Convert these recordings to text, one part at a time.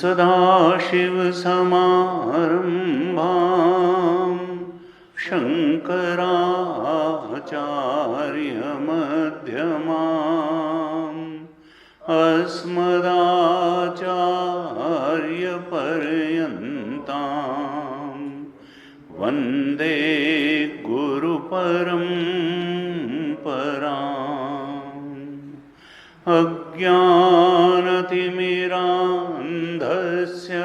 सदाशिवसमारम्भां शङ्कराचार्यमध्यमाम् अस्मदाचार्यपर्यन्तां वन्दे गुरुपरम्पराम्। अज्ञानतिमिरान्धस्य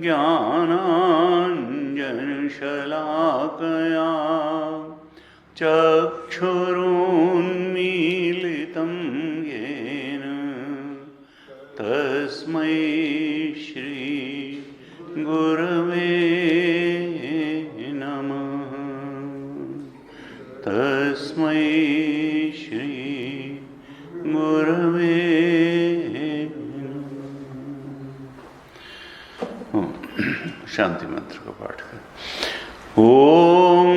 ज्ञानाञ्जनशलाकया चक्षुरुन्मीलितं येन तस्मै श्री गुरवे नमः। तस्मै श्री गुरवे शांति मंत्र का पाठ करें। ओम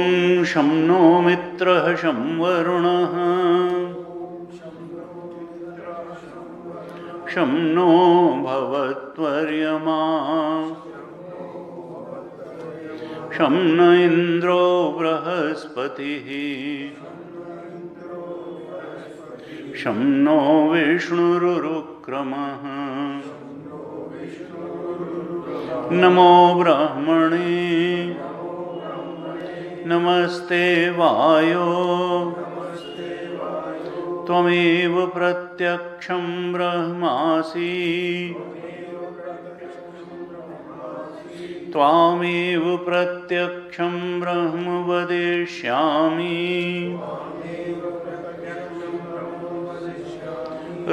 शं नो मित्रः शं वरुणः शं नो भवत्वर्यमा शं न इंद्रो बृहस्पतिः शं नो विष्णुरुक्रमः नमो ब्रह्मणे नमस्ते वायो त्वमेव प्रत्यक्षं ब्रह्मासि त्वामेव प्रत्यक्षं ब्रह्म वदिष्यामि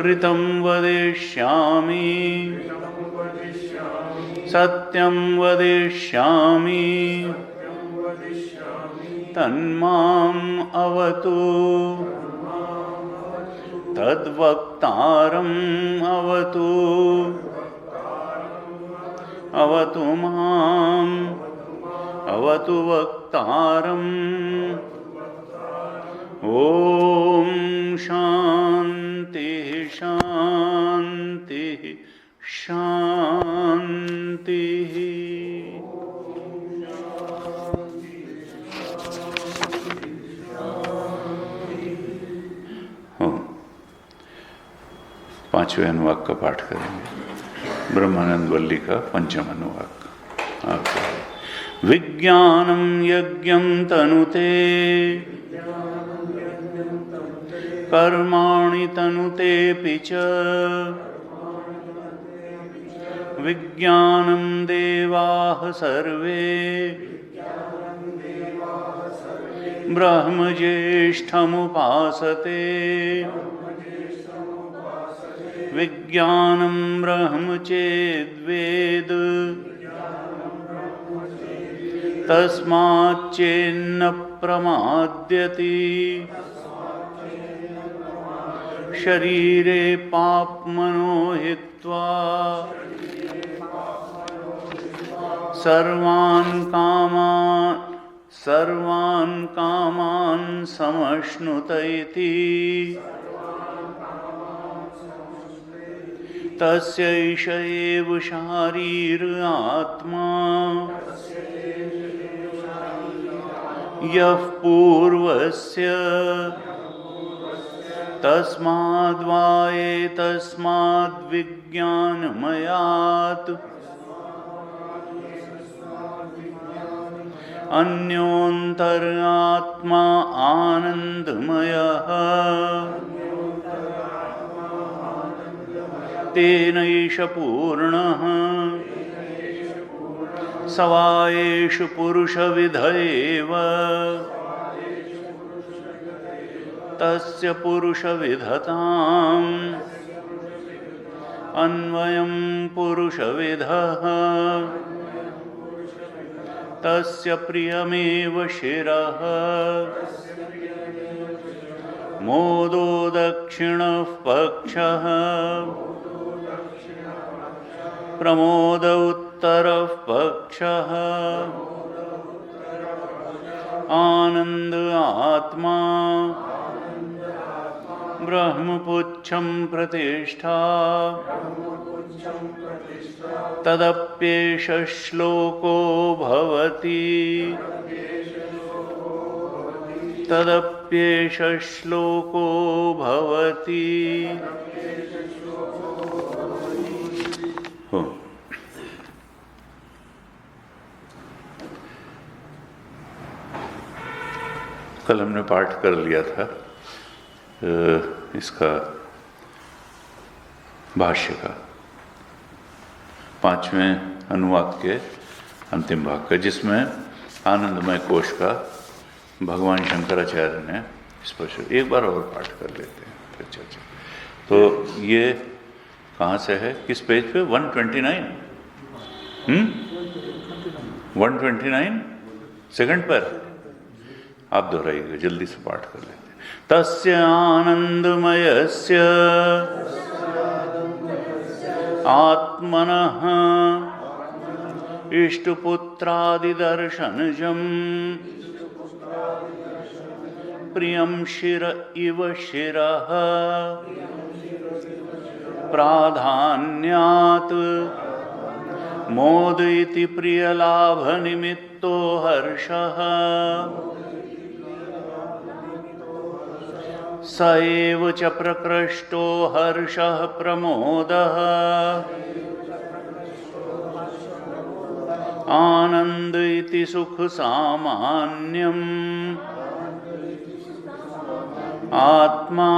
ऋतं वदिष्यामि सत्यं वदिष्यामि तन्माम् अवतु तद्वक्तारम् अवतु अवतु माम् अवतु वक्तारम्। ॐ शान्ति शान्ति शान्ति। पांचवें अनुवाक का पाठ करेंगे। ब्रह्मानंद वल्ली का पंचम अनुवाक। विज्ञानं यज्ञं तनुते कर्माणि तनुतेऽपि च विज्ञानं देवाः सर्वे ब्रह्मज्येष्ठमुपासते विज्ञानं ब्रह्म चेद्वेद तस्माच्चेन्न प्रमाद्यति शरीरे पाप्मनो हित्वा सर्वान् कामान् समश्नुत इति तस्यैष एव शारीर आत्मा यः पूर्वस्य तस्माद्वा एतस्माद्विज्ञानमयात् अन्योऽन्तरात्मा आनन्दमयः तेनैष पूर्णः स वा एष पुरुषविद एव तस्य पुरुषविधताम् अन्वयं पुरुषविदः तस्य प्रियमेव शिरः मोदो दक्षिणः पक्षः प्रमोद उत्तरः पक्षः आनंद आत्मा ब्रह्मपुच्छं प्रतिष्ठा तदप्येष श्लोको भवति तदप्येष श्लोको भवति। कल हमने पाठ कर लिया था इसका भाष्य का 5वें अनुवाद के अंतिम भाग का, जिसमें आनंदमय कोश का भगवान शंकराचार्य ने स्पष्ट। एक बार और पाठ कर लेते हैं फिर चर्चा। तो ये कहाँ से है, किस पेज पे? 129 129 सेकंड पर आप दोहराइएगा, जल्दी से पाठ कर लेते हैं। तस्य आनंदमयस्य आत्मनः इष्टपुत्रादिदर्शनजम् प्रियं शिर इव शिरः प्राधान्यात् मोद इति प्रियलाभनिमित्तो हर्षः स एव च प्रकृष्टो हर्षः प्रमोदः आनंद इति सुख सामान्यम् आत्मा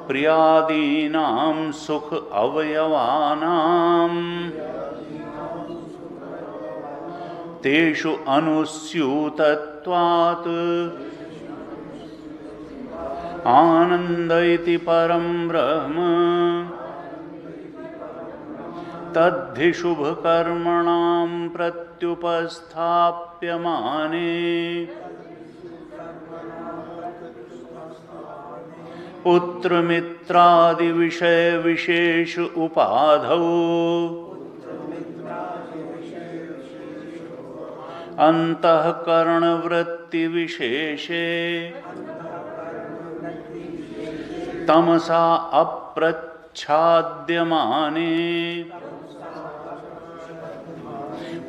प्रियादीनां सुख अवयवानां तेषु अनुस्यूतत्वात् आनंद इति परं ब्रह्म तद्धि शुभकर्मणां प्रत्युपस्थाप्यमाने पुत्रमित्रादि विषय विशेष उपाधौ अंतःकरण वृत्ति विशेषे तमसा अप्रच्छाद्यमाने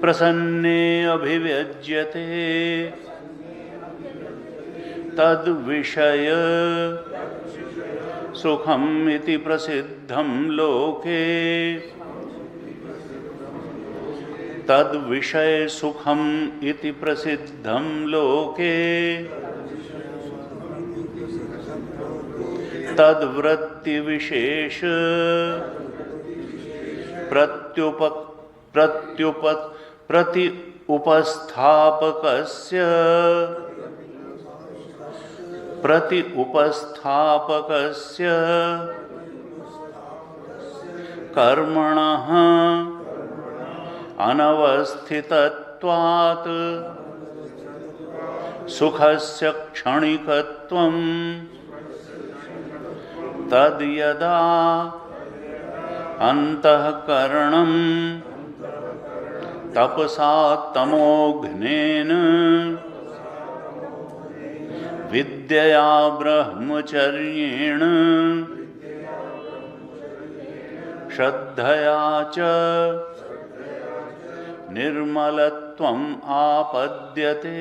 प्रसन्ने अभिव्यज्यते तद विषय सुखम इति प्रसिद्धं लोके तद विषय सुखम इति प्रसिद्धं लोके तद वृत्ति विशेष प्रति उपस्थापकस्य कर्मणः अनवस्थितत्वात् सुखस्य क्षणिकत्वं तद् यदा अंतःकरणं तपसा तमोघ्नेन विद्यया ब्रह्मचर्येण श्रद्धया च निर्मलत्वम् आपद्यते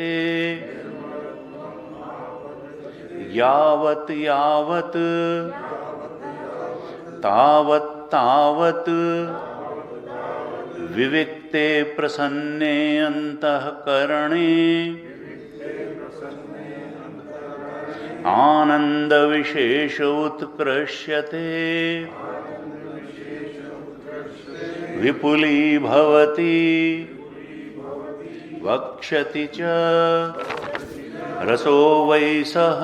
यावत् यावत् तावत् तावत् विविक्ते प्रसन्ने अंतःकरणे आनंद विशेष उत्कृष्यते विपुलीभवति वक्ष्यति च रसो वै सः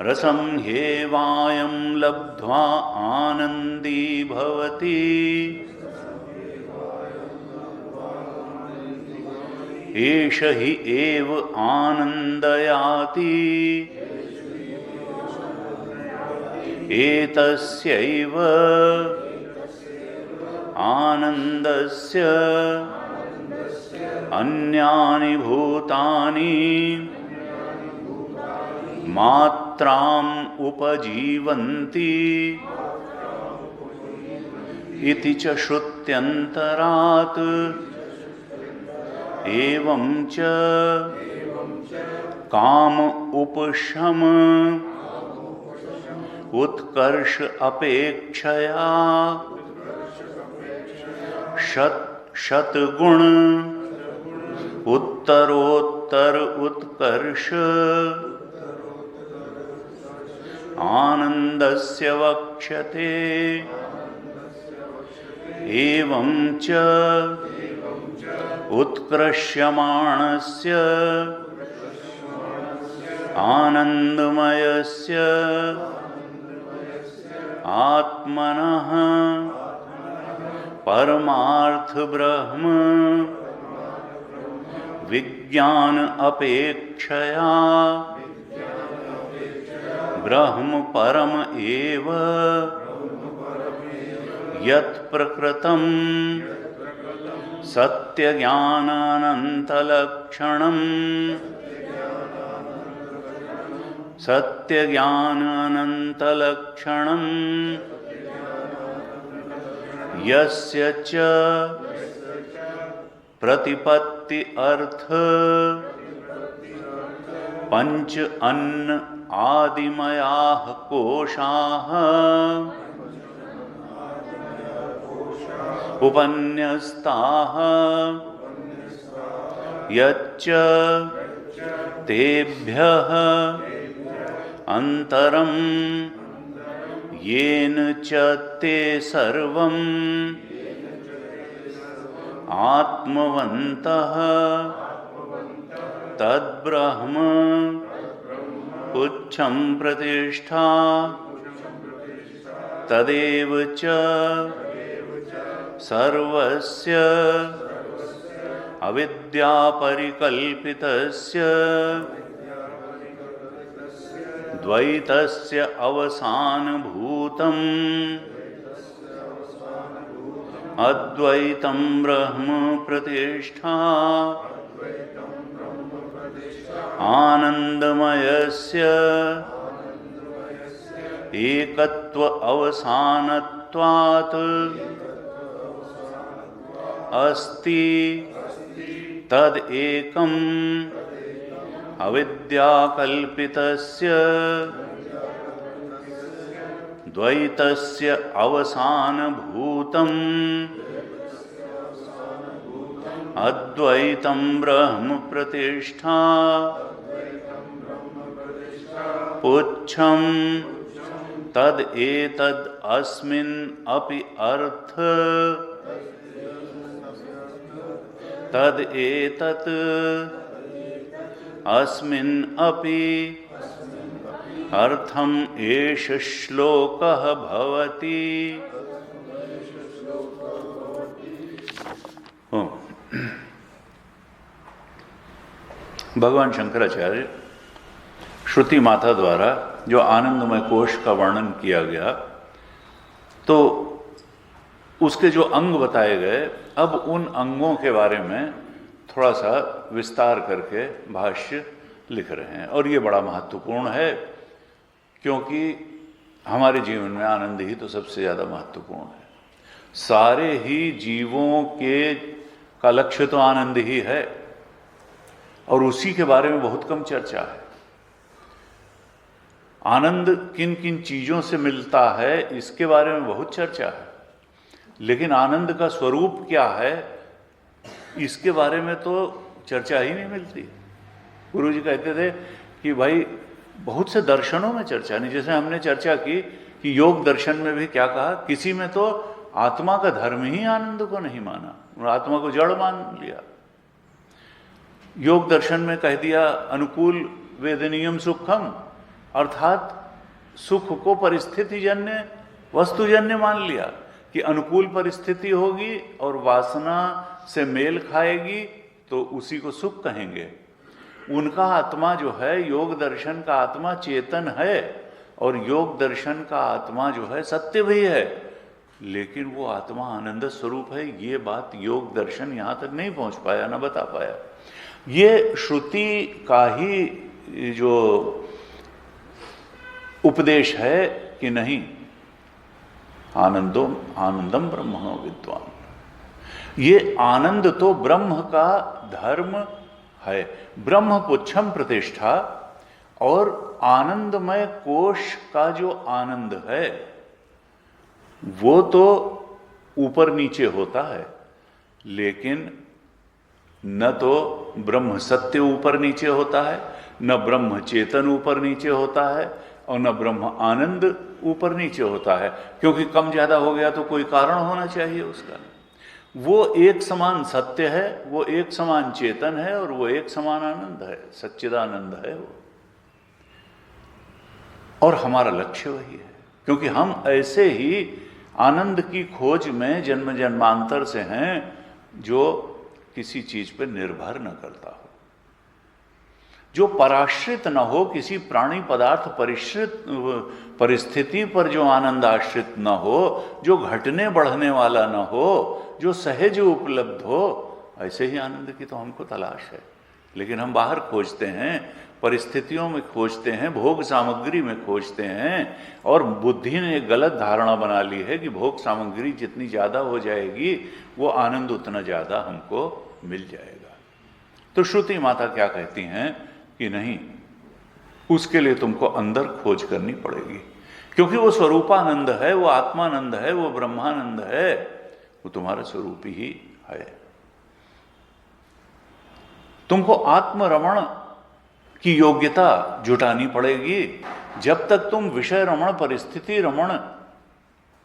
रसं ह्येवायं लब्ध्वा आनंदी भवति एष हि एव आनन्दयाति एतस्यैव आनन्दस्य अन्यानि भूतानि मात्राम् उपजीवन्ति इति च श्रुत्यन्तरात् एवं च काम उपशम उत्कर्ष अपेक्षया शतगुण उत्तरोत्तर उत्कर्ष आनंदस्य वक्ष्यते एवं च उत्कृष्यमाणस्य आनंदमयस्य आत्मनः परमार्थ ब्रह्म विज्ञान अपेक्षया ब्रह्म परम एव यत् प्रकृतं सत्यज्ञानानन्तलक्षणम् सत्यज्ञानानन्तलक्षणम् यस्य च प्रतिपत्ति अर्थ पंच अन्न आदिमयाः कोशाः उपन्यस्ताः यच्च तेभ्यः अंतरं येन च ते सर्वं आत्मवन्तः तद्ब्रह्म उच्चं प्रतिष्ठा तदेव च सर्वस्य अविद्यापरिकल्पितस्य द्वैतस्य अवसानभूतम् अद्वैतं ब्रह्म प्रतिष्ठा आनंदमयस्य एकत्व अवसानत्वात् अस्ति तद एकम् अविद्याकल्पितस्य द्वैतस्य अवसानभूतम् अद्वैतं ब्रह्म प्रतिष्ठा पुच्छं तद एतद् अस्मिन् अपि अर्थ तद एतत् अस्मिन् अपि अर्थम एष श्लोकः भवति। भगवान शंकराचार्य श्रुति माता द्वारा जो आनंदमय कोश का वर्णन किया गया, तो उसके जो अंग बताए गए, अब उन अंगों के बारे में थोड़ा सा विस्तार करके भाष्य लिख रहे हैं। और ये बड़ा महत्वपूर्ण है, क्योंकि हमारे जीवन में आनंद ही तो सबसे ज़्यादा महत्वपूर्ण है। सारे ही जीवों का लक्ष्य तो आनंद ही है, और उसी के बारे में बहुत कम चर्चा है। आनंद किन किन चीज़ों से मिलता है, इसके बारे में बहुत चर्चा है, लेकिन आनंद का स्वरूप क्या है, इसके बारे में तो चर्चा ही नहीं मिलती। गुरु जी कहते थे कि भाई बहुत से दर्शनों में चर्चा नहीं। जैसे हमने चर्चा की कि योग दर्शन में भी क्या कहा, किसी में तो आत्मा का धर्म ही आनंद को नहीं माना, आत्मा को जड़ मान लिया। योग दर्शन में कह दिया अनुकूल वेदनीयम सुखम, अर्थात सुख को परिस्थितिजन्य वस्तुजन्य मान लिया कि अनुकूल परिस्थिति होगी और वासना से मेल खाएगी तो उसी को सुख कहेंगे। उनका आत्मा जो है, योग दर्शन का आत्मा चेतन है, और योग दर्शन का आत्मा जो है सत्य भी है, लेकिन वो आत्मा आनंद स्वरूप है। ये बात योग दर्शन यहाँ तक नहीं पहुँच पाया, न बता पाया। ये श्रुति का ही जो उपदेश है कि नहीं, आनंदम ब्रह्मणो विद्वान, ये आनंद तो ब्रह्म का धर्म है, ब्रह्म पुच्छम प्रतिष्ठा। और आनंदमय कोश का जो आनंद है वो तो ऊपर नीचे होता है, लेकिन न तो ब्रह्म सत्य ऊपर नीचे होता है, न ब्रह्म चेतन ऊपर नीचे होता है, और न ब्रह्म आनंद ऊपर नीचे होता है। क्योंकि कम ज्यादा हो गया तो कोई कारण होना चाहिए उसका। वो एक समान सत्य है, वो एक समान चेतन है, और वो एक समान आनंद है, सच्चिदानंद है वो। और हमारा लक्ष्य वही है, क्योंकि हम ऐसे ही आनंद की खोज में जन्म जन्मांतर से हैं, जो किसी चीज पर निर्भर न करता हो, जो पराश्रित न हो, किसी प्राणी पदार्थ परिस्थिति पर जो आनंद आश्रित न हो, जो घटने बढ़ने वाला न हो, जो सहज उपलब्ध हो। ऐसे ही आनंद की तो हमको तलाश है, लेकिन हम बाहर खोजते हैं, परिस्थितियों में खोजते हैं, भोग सामग्री में खोजते हैं। और बुद्धि ने एक गलत धारणा बना ली है कि भोग सामग्री जितनी ज़्यादा हो जाएगी वो आनंद उतना ज़्यादा हमको मिल जाएगा। तो श्रुति माता क्या कहती हैं कि नहीं, उसके लिए तुमको अंदर खोज करनी पड़ेगी, क्योंकि वो स्वरूपानंद है, वो आत्मानंद है, वो ब्रह्मानंद है, वो तुम्हारा स्वरूप ही है। तुमको आत्मरमण की योग्यता जुटानी पड़ेगी। जब तक तुम विषय रमण, परिस्थिति रमण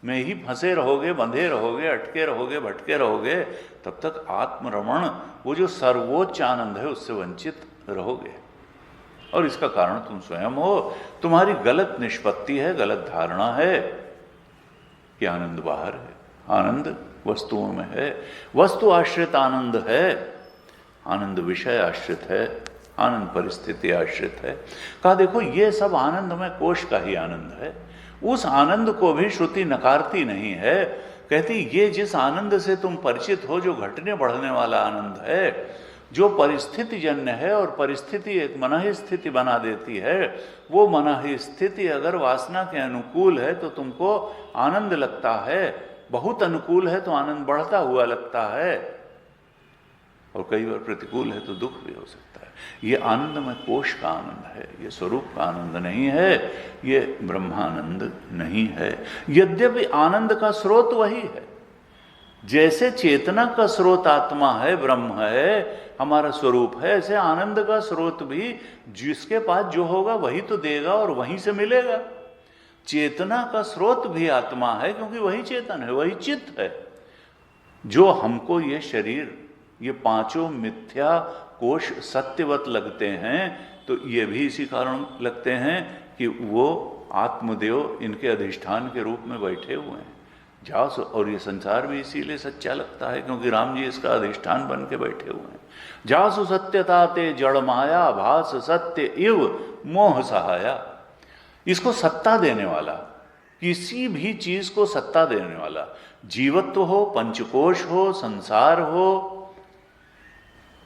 में ही फंसे रहोगे, बंधे रहोगे, अटके रहोगे, भटके रहोगे, तब तक आत्मरमण, वो जो सर्वोच्च आनंद है, उससे वंचित रहोगे। और इसका कारण तुम स्वयं हो। तुम्हारी गलत निष्पत्ति है, गलत धारणा है कि आनंद बाहर है। आनंद वस्तुओं में है, वस्तु आश्रित आनंद है, आनंद विषय आश्रित है, आनंद परिस्थिति आश्रित है। कहा देखो ये सब आनंदमय कोश का ही आनंद है। उस आनंद को भी श्रुति नकारती नहीं है, कहती ये जिस आनंद से तुम परिचित हो, जो घटने बढ़ने वाला आनंद है, जो परिस्थिति जन्य है, और परिस्थिति एक मनः स्थिति बना देती है, वो मनः स्थिति अगर वासना के अनुकूल है तो तुमको आनंद लगता है, बहुत अनुकूल है तो आनंद बढ़ता हुआ लगता है, और कई बार प्रतिकूल है तो दुख भी हो सकता है। ये आनंदमय कोश का आनंद है, ये स्वरूप का आनंद नहीं है, ये ब्रह्मानंद नहीं है। यद्यपि आनंद का स्रोत वही है, जैसे चेतना का स्रोत आत्मा है, ब्रह्म है, हमारा स्वरूप है, ऐसे आनंद का स्रोत भी जिसके पास जो होगा वही तो देगा और वहीं से मिलेगा। चेतना का स्रोत भी आत्मा है, क्योंकि वही चेतन है, वही चित्त है। जो हमको ये शरीर, ये पांचों मिथ्या कोश सत्यवत लगते हैं, तो ये भी इसी कारण लगते हैं कि वो आत्मदेव इनके अधिष्ठान के रूप में बैठे हुए हैं। जाओ, और ये संसार भी इसीलिए सच्चा लगता है क्योंकि राम जी इसका अधिष्ठान बन के बैठे हुए हैं। जासु सत्यता ते जड़ माया, भास सत्य इव मोह सहाया। इसको सत्ता देने वाला, किसी भी चीज को सत्ता देने वाला, जीवत्व हो, पंचकोश हो, संसार हो,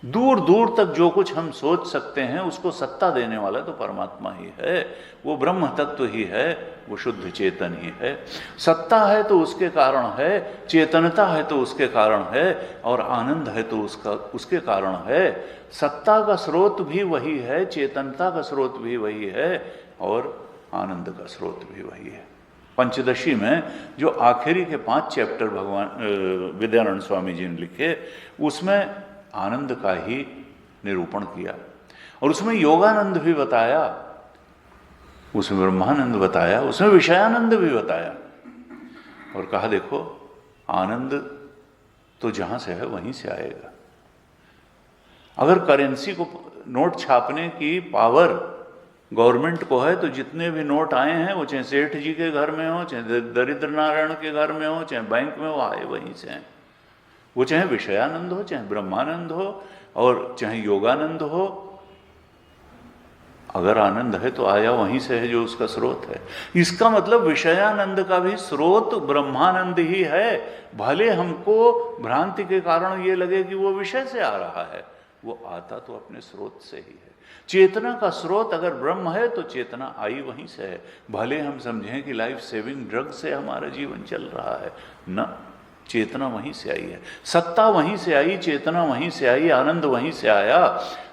दूर दूर तक जो कुछ हम सोच सकते हैं उसको सत्ता देने वाला तो परमात्मा ही है। वो ब्रह्म तत्व ही है, वो शुद्ध चेतन ही है। सत्ता है तो उसके कारण है, चेतनता है तो उसके कारण है, और आनंद है तो उसके कारण है। सत्ता का स्रोत भी वही है, चेतनता का स्रोत भी वही है, और आनंद का स्रोत भी वही है। पंचदशी में जो आखिरी के 5 चैप्टर भगवान विद्यानंद स्वामी जी ने लिखे, उसमें आनंद का ही निरूपण किया, और उसमें योगानंद भी बताया, उसमें ब्रह्मानंद बताया, उसमें विषयानंद भी बताया, और कहा देखो आनंद तो जहां से है वहीं से आएगा। अगर करेंसी को, नोट छापने की पावर गवर्नमेंट को है तो जितने भी नोट आए हैं वो चाहे सेठ जी के घर में हो, चाहे दरिद्र नारायण के घर में हो, चाहे बैंक में हो, आए वहीं से हैं। वो चाहे विषयानंद हो, चाहे ब्रह्मानंद हो, और चाहे योगानंद हो, अगर आनंद है तो आया वहीं से है जो उसका स्रोत है। इसका मतलब विषयानंद का भी स्रोत ब्रह्मानंद ही है। भले हमको भ्रांति के कारण ये लगे कि वो विषय से आ रहा है, वो आता तो अपने स्रोत से ही है। चेतना का स्रोत अगर ब्रह्म है तो चेतना आई वहीं से है। भले हम समझें कि लाइफ सेविंग ड्रग से हमारा जीवन चल रहा है, न, चेतना वहीं से आई है, सत्ता वहीं से आई, चेतना वहीं से आई, आनंद वहीं से आया।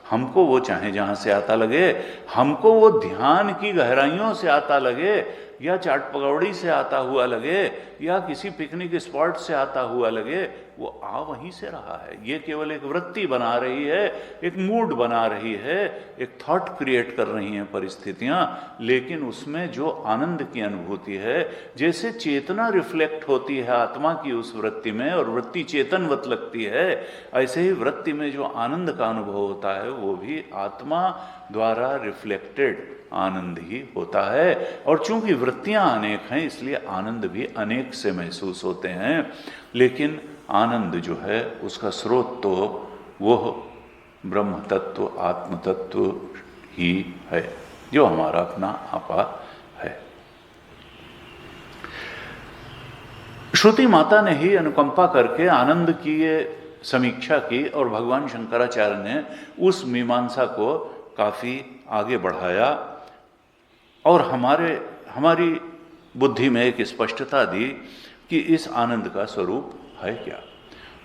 हमको वो चाहे जहां से आता लगे, हमको वो ध्यान की गहराइयों से आता लगे, या चाट पकौड़ी से आता हुआ लगे, या किसी पिकनिक स्पॉट से आता हुआ लगे, वो आ वहीं से रहा है। ये केवल एक वृत्ति बना रही है, एक मूड बना रही है, एक थॉट क्रिएट कर रही हैं परिस्थितियां, लेकिन उसमें जो आनंद की अनुभूति है, जैसे चेतना रिफ्लेक्ट होती है आत्मा की उस वृत्ति में और वृत्ति चेतनवत लगती है, ऐसे ही वृत्ति में जो आनंद का अनुभव होता है वो भी आत्मा द्वारा रिफ्लेक्टेड आनंद ही होता है। और चूंकि वृत्तियां अनेक हैं इसलिए आनंद भी अनेक से महसूस होते हैं, लेकिन आनंद जो है उसका स्रोत तो वो ब्रह्म तत्व, आत्म तत्व ही है, जो हमारा अपना आपा है। श्रुति माता ने ही अनुकंपा करके आनंद की ये समीक्षा की, और भगवान शंकराचार्य ने उस मीमांसा को काफी आगे बढ़ाया और हमारी बुद्धि में एक स्पष्टता दी कि इस आनंद का स्वरूप है क्या।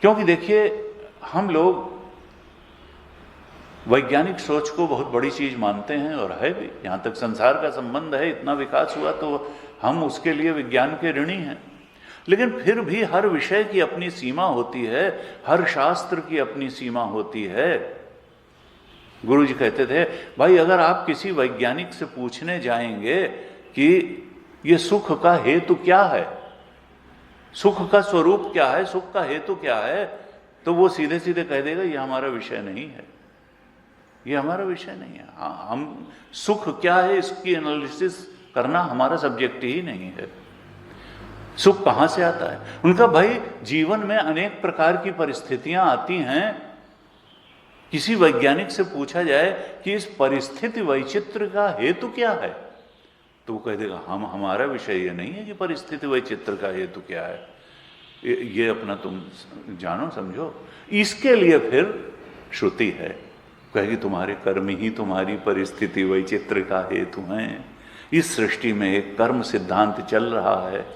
क्योंकि देखिए, हम लोग वैज्ञानिक सोच को बहुत बड़ी चीज मानते हैं, और है भी। यहाँ तक संसार का संबंध है, इतना विकास हुआ तो हम उसके लिए विज्ञान के ऋणी हैं। लेकिन फिर भी हर विषय की अपनी सीमा होती है, हर शास्त्र की अपनी सीमा होती है। गुरु जी कहते थे, भाई अगर आप किसी वैज्ञानिक से पूछने जाएंगे कि ये सुख का हेतु क्या है, सुख का स्वरूप क्या है, सुख का हेतु क्या है, तो वो सीधे सीधे कह देगा ये हमारा विषय नहीं है, ये हमारा विषय नहीं है। हाँ, हम सुख क्या है इसकी एनालिसिस करना हमारा सब्जेक्ट ही नहीं है। सुख कहां से आता है? उनका भाई जीवन में अनेक प्रकार की परिस्थितियां आती हैं। किसी वैज्ञानिक से पूछा जाए कि इस परिस्थिति वैचित्र का हेतु क्या है, तो वो कह देगा हमारा विषय ये नहीं है कि परिस्थिति वैचित्र का हेतु क्या है, ये अपना तुम जानो समझो। इसके लिए फिर श्रुति है, कहेगी तुम्हारे कर्म ही तुम्हारी परिस्थिति वैचित्र का हेतु हैं। इस सृष्टि में एक कर्म सिद्धांत चल रहा है,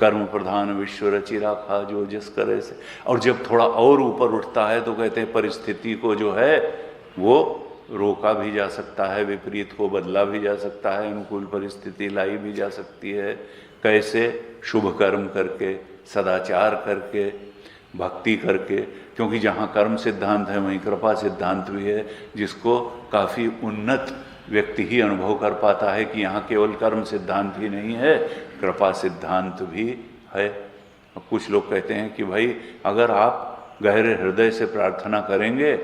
कर्म प्रधान विश्व रचि राखा जो जिस करे से। और जब थोड़ा और ऊपर उठता है तो कहते हैं परिस्थिति को जो है वो रोका भी जा सकता है, विपरीत को बदला भी जा सकता है, अनुकूल परिस्थिति लाई भी जा सकती है। कैसे? शुभ कर्म करके, सदाचार करके, भक्ति करके। क्योंकि जहाँ कर्म सिद्धांत है वहीं कृपा सिद्धांत भी है, जिसको काफ़ी उन्नत व्यक्ति ही अनुभव कर पाता है कि यहाँ केवल कर्म सिद्धांत ही नहीं है, कृपा सिद्धांत भी है। कुछ लोग कहते हैं कि भाई अगर आप गहरे हृदय से प्रार्थना करेंगे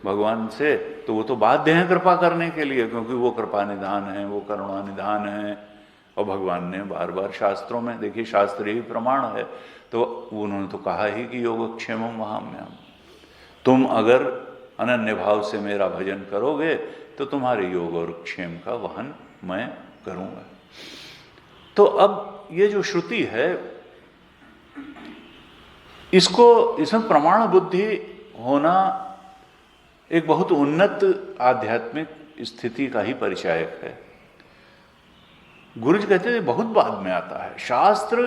भगवान से, तो वो तो बाध्य हैं कृपा करने के लिए, क्योंकि वो कृपा निधान है, वो करुणा निधान है। और भगवान ने बार बार शास्त्रों में, देखिए शास्त्र ही प्रमाण है, तो उन्होंने तो कहा ही कि योगक्षेमम वहाम्यहम्, तुम अगर अनन्य भाव से मेरा भजन करोगे तो तुम्हारे योग और क्षेम का वहन मैं करूँगा। तो अब ये जो श्रुति है, इसमें प्रमाण बुद्धि होना एक बहुत उन्नत आध्यात्मिक स्थिति का ही परिचायक है। गुरुजी कहते थे बहुत बाद में आता है। शास्त्र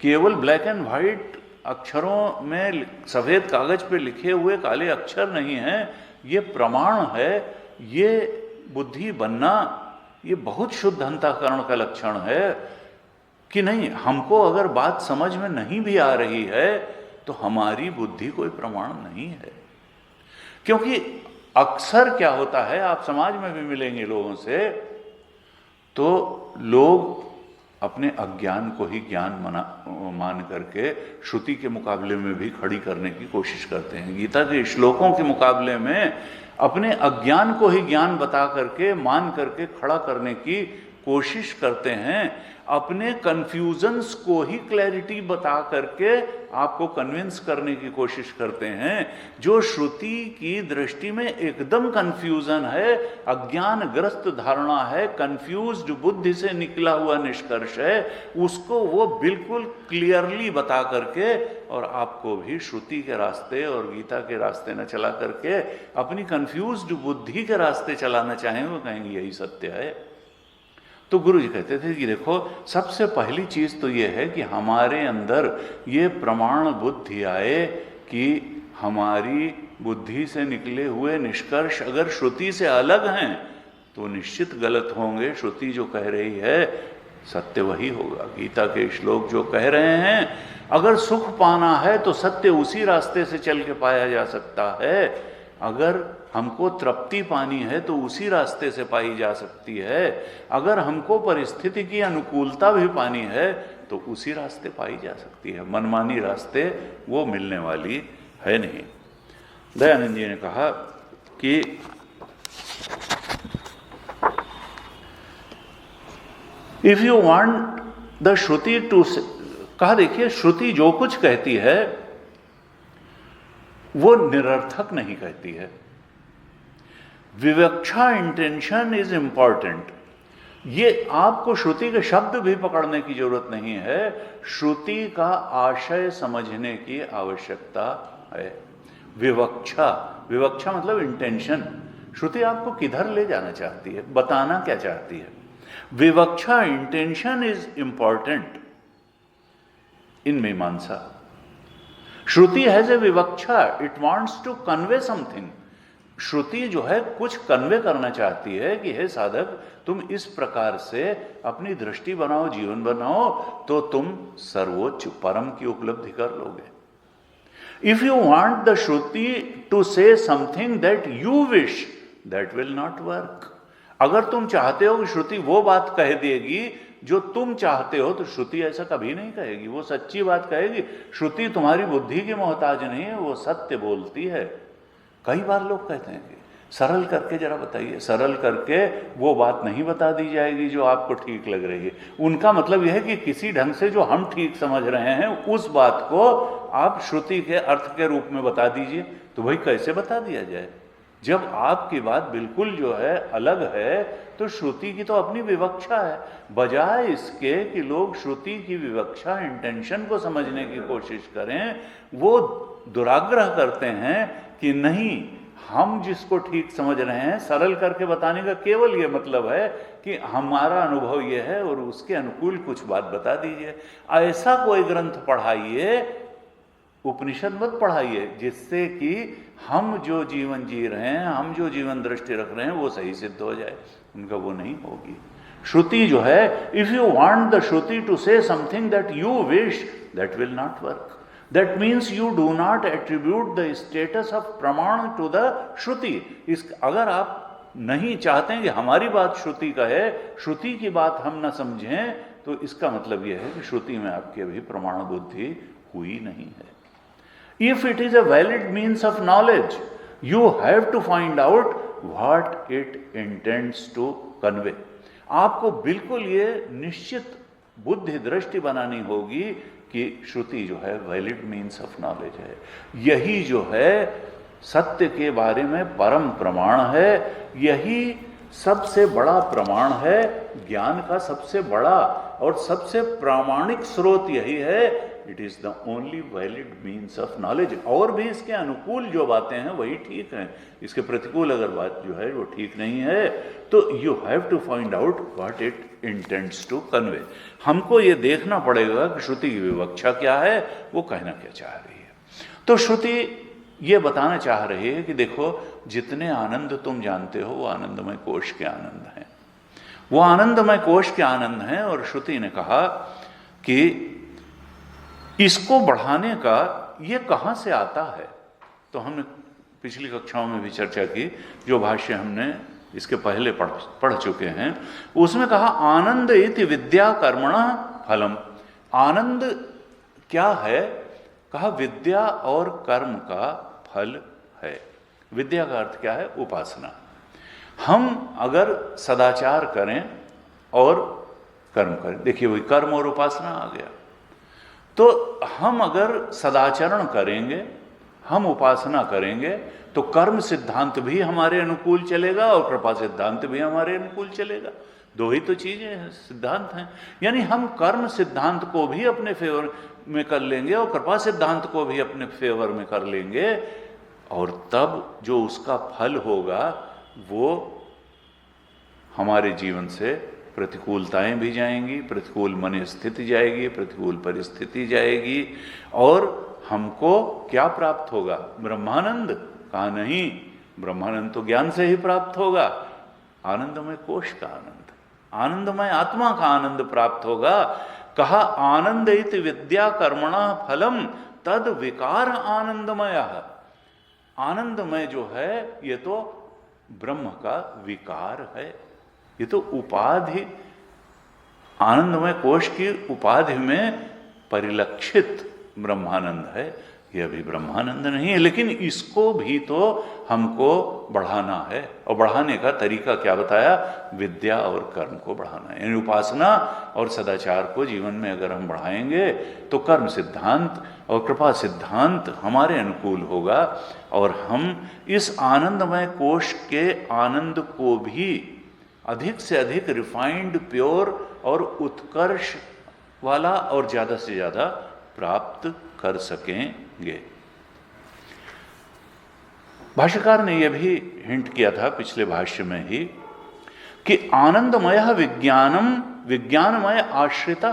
केवल ब्लैक एंड व्हाइट अक्षरों में, सफेद कागज पे लिखे हुए काले अक्षर नहीं है, ये प्रमाण है, ये बुद्धि बनना, ये बहुत शुद्ध अंतःकरण का लक्षण है कि नहीं, हमको अगर बात समझ में नहीं भी आ रही है तो हमारी बुद्धि कोई प्रमाण नहीं है। क्योंकि अक्सर क्या होता है, आप समाज में भी मिलेंगे लोगों से, तो लोग अपने अज्ञान को ही ज्ञान मान करके श्रुति के मुकाबले में भी खड़ी करने की कोशिश करते हैं। गीता के श्लोकों के मुकाबले में अपने अज्ञान को ही ज्ञान बता करके, मान करके खड़ा करने की कोशिश करते हैं। अपने कन्फ्यूजन्स को ही क्लैरिटी बता करके आपको कन्विंस करने की कोशिश करते हैं। जो श्रुति की दृष्टि में एकदम कन्फ्यूजन है, अज्ञानग्रस्त धारणा है, कन्फ्यूज्ड बुद्धि से निकला हुआ निष्कर्ष है, उसको वो बिल्कुल क्लियरली बता करके, और आपको भी श्रुति के रास्ते और गीता के रास्ते न चला करके अपनी कन्फ्यूज्ड बुद्धि के रास्ते चलाना चाहें, वो कहेंगे यही सत्य है। तो गुरु जी कहते थे कि देखो, सबसे पहली चीज़ तो ये है कि हमारे अंदर ये प्रमाण बुद्धि आए कि हमारी बुद्धि से निकले हुए निष्कर्ष अगर श्रुति से अलग हैं तो निश्चित गलत होंगे। श्रुति जो कह रही है सत्य वही होगा। गीता के श्लोक जो कह रहे हैं, अगर सुख पाना है तो सत्य उसी रास्ते से चल के पाया जा सकता है, अगर हमको तृप्ति पानी है तो उसी रास्ते से पाई जा सकती है, अगर हमको परिस्थिति की अनुकूलता भी पानी है तो उसी रास्ते पाई जा सकती है। मनमानी रास्ते वो मिलने वाली है नहीं। दयानंद जी ने कहा कि if you want the Shruti to, कहा देखिए श्रुति जो कुछ कहती है वो निरर्थक नहीं कहती है। विवक्षा इंटेंशन इज इंपॉर्टेंट। ये आपको श्रुति के शब्द भी पकड़ने की जरूरत नहीं है, श्रुति का आशय समझने की आवश्यकता है। विवक्षा, विवक्षा मतलब इंटेंशन। श्रुति आपको किधर ले जाना चाहती है, बताना क्या चाहती है। विवक्षा, इंटेंशन इज इंपॉर्टेंट इन मीमांसा। श्रुति has a vivaksha, it wants to convey something. Shruti जो है कुछ कन्वे करना चाहती है कि हे साधक, तुम इस प्रकार से अपनी दृष्टि बनाओ, जीवन बनाओ, तो तुम सर्वोच्च परम की उपलब्धि कर लोगे। If you want the Shruti to say something that you wish, that will not work. अगर तुम चाहते हो कि श्रुति वो बात कह देगी जो तुम चाहते हो, तो श्रुति ऐसा कभी नहीं कहेगी। वो सच्ची बात कहेगी। श्रुति तुम्हारी बुद्धि की मोहताज नहीं है, वो सत्य बोलती है। कई बार लोग कहते हैं कि सरल करके जरा बताइए, सरल करके वो बात नहीं बता दी जाएगी जो आपको ठीक लग रही है। उनका मतलब यह है कि किसी ढंग से जो हम ठीक समझ रहे हैं उस बात को आप श्रुति के अर्थ के रूप में बता दीजिए। तो भाई कैसे बता दिया जाए जब आपकी बात बिल्कुल जो है अलग है? तो श्रुति की तो अपनी विवक्षा है। बजाय इसके कि लोग श्रुति की विवक्षा, इंटेंशन को समझने की कोशिश करें, वो दुराग्रह करते हैं कि नहीं, हम जिसको ठीक समझ रहे हैं सरल करके बताने का केवल ये मतलब है कि हमारा अनुभव ये है और उसके अनुकूल कुछ बात बता दीजिए। ऐसा कोई ग्रंथ पढ़ाइए, उपनिषद मत पढ़ाइए, जिससे कि हम जो जीवन जी रहे हैं, हम जो जीवन दृष्टि रख रहे हैं वो सही सिद्ध हो जाए। उनका वो नहीं होगी। श्रुति जो है, if you want the Shruti to say something that you wish, that will not work. That means you do not attribute the status of प्रमाण to the श्रुति। अगर आप नहीं चाहते हैं कि हमारी बात श्रुति का है, श्रुति की बात हम न समझें, तो इसका मतलब यह है कि श्रुति में आपकी अभी प्रमाण बुद्धि हुई नहीं है। If it is a valid means of knowledge, you have to find out what it intends to convey. आपको बिल्कुल ये निश्चित बुद्धि दृष्टि बनानी होगी कि श्रुति जो है वैलिड मीन्स ऑफ नॉलेज है, यही जो है सत्य के बारे में परम प्रमाण है, यही सबसे बड़ा प्रमाण है, ज्ञान का सबसे बड़ा और सबसे प्रामाणिक स्रोत यही है। It is the only valid means of knowledge. और भी इसके अनुकूल जो बातें हैं वही ठीक हैं, इसके प्रतिकूल अगर बात जो है वो ठीक नहीं है, तो you have to find out what it intends to convey. हमको ये देखना पड़ेगा कि श्रुति की विवक्षा क्या है, वो कहना क्या चाह रही है। तो श्रुति ये बताना चाह रही है कि देखो, जितने आनंद तुम जानते हो वो आनंदमय कोश के आनंद हैं, वो आनंदमय कोश के आनंद हैं। और श्रुति ने कहा कि इसको बढ़ाने का ये कहां से आता है। तो हमने पिछली कक्षाओं में भी चर्चा की, जो भाष्य हमने इसके पहले पढ़ चुके हैं, उसमें कहा आनंद इति विद्या कर्मणा फलम। आनंद क्या है? कहा विद्या और कर्म का फल है। विद्या का अर्थ क्या है? उपासना। हम अगर सदाचार करें और कर्म करें, देखिए वही कर्म और उपासना आ गया। तो हम अगर सदाचरण करेंगे, हम उपासना करेंगे, तो कर्म सिद्धांत भी हमारे अनुकूल चलेगा और कृपा सिद्धांत भी हमारे अनुकूल चलेगा। दो ही तो चीजें सिद्धांत हैं। यानी हम कर्म सिद्धांत को भी अपने फेवर में कर लेंगे और कृपा सिद्धांत को भी अपने फेवर में कर लेंगे, और तब जो उसका फल होगा वो हमारे जीवन से प्रतिकूलताएं भी जाएंगी, प्रतिकूल मन स्थिति जाएगी, प्रतिकूल परिस्थिति जाएगी, और हमको क्या प्राप्त होगा? ब्रह्मानंद। कहा नहीं, ब्रह्मानंद तो ज्ञान से ही प्राप्त होगा। आनंदमय कोश का आनंद, आनंदमय आत्मा का आनंद प्राप्त होगा। कहा आनंद इति विद्या कर्मणा फलम तद विकार आनंदमय। आनंदमय जो है ये तो ब्रह्म का विकार है, ये तो उपाधि, आनंदमय कोश की उपाधि में परिलक्षित ब्रह्मानंद है। यह भी ब्रह्मानंद नहीं है, लेकिन इसको भी तो हमको बढ़ाना है। और बढ़ाने का तरीका क्या बताया? विद्या और कर्म को बढ़ाना है। यानी उपासना और सदाचार को जीवन में अगर हम बढ़ाएंगे तो कर्म सिद्धांत और कृपा सिद्धांत हमारे अनुकूल होगा, और हम इस आनंदमय कोश के आनंद को भी अधिक से अधिक रिफाइंड, प्योर और उत्कर्ष वाला और ज्यादा से ज्यादा प्राप्त कर सकेंगे। भाष्यकार ने यह भी हिंट किया था पिछले भाष्य में ही कि आनंदमय विज्ञानम विज्ञानमय आश्रिता।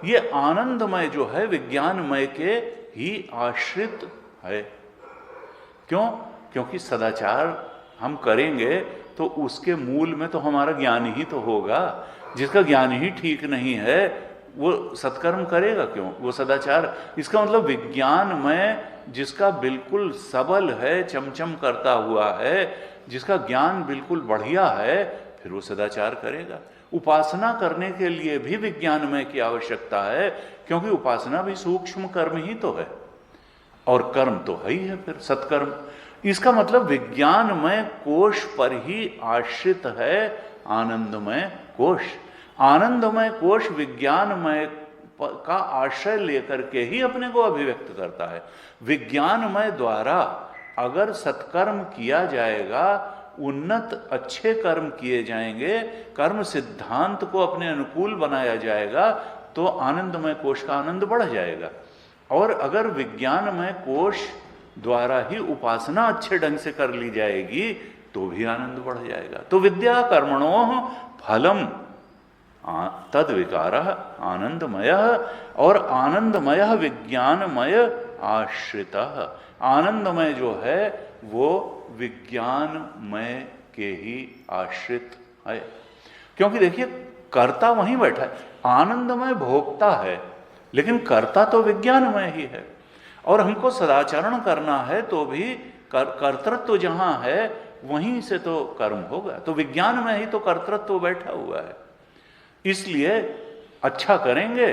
ये आनंदमय जो है विज्ञानमय के ही आश्रित है। क्यों? क्योंकि सदाचार हम करेंगे तो उसके मूल में तो हमारा ज्ञान ही तो होगा। जिसका ज्ञान ही ठीक नहीं है वो सत्कर्म करेगा क्यों? वो सदाचार, इसका मतलब विज्ञानमय जिसका बिल्कुल सबल है, चमचम करता हुआ है, जिसका ज्ञान बिल्कुल बढ़िया है, फिर वो सदाचार करेगा। उपासना करने के लिए भी विज्ञानमय की आवश्यकता है, क्योंकि उपासना भी सूक्ष्म कर्म ही तो है, और कर्म तो है ही है फिर सत्कर्म। इसका मतलब विज्ञानमय कोश पर ही आश्रित है आनंदमय कोश। आनंदमय कोश विज्ञानमय का आश्रय लेकर के ही अपने को अभिव्यक्त करता है। विज्ञानमय द्वारा अगर सत्कर्म किया जाएगा, उन्नत अच्छे कर्म किए जाएंगे, कर्म सिद्धांत को अपने अनुकूल बनाया जाएगा, तो आनंदमय कोश का आनंद बढ़ जाएगा। और अगर विज्ञानमय कोश द्वारा ही उपासना अच्छे ढंग से कर ली जाएगी तो भी आनंद बढ़ जाएगा। तो विद्या कर्मणों फलम तद विकार आनंदमय, और आनंदमय विज्ञानमय आश्रित। आनंदमय जो है वो विज्ञानमय के ही आश्रित है, क्योंकि देखिए कर्ता वहीं बैठा है। आनंदमय भोक्ता है, लेकिन कर्ता तो विज्ञानमय ही है। और हमको सदाचरण करना है तो भी कर्तृत्व जहां है वहीं से तो कर्म होगा। तो विज्ञान में ही तो कर्तृत्व बैठा हुआ है। इसलिए अच्छा करेंगे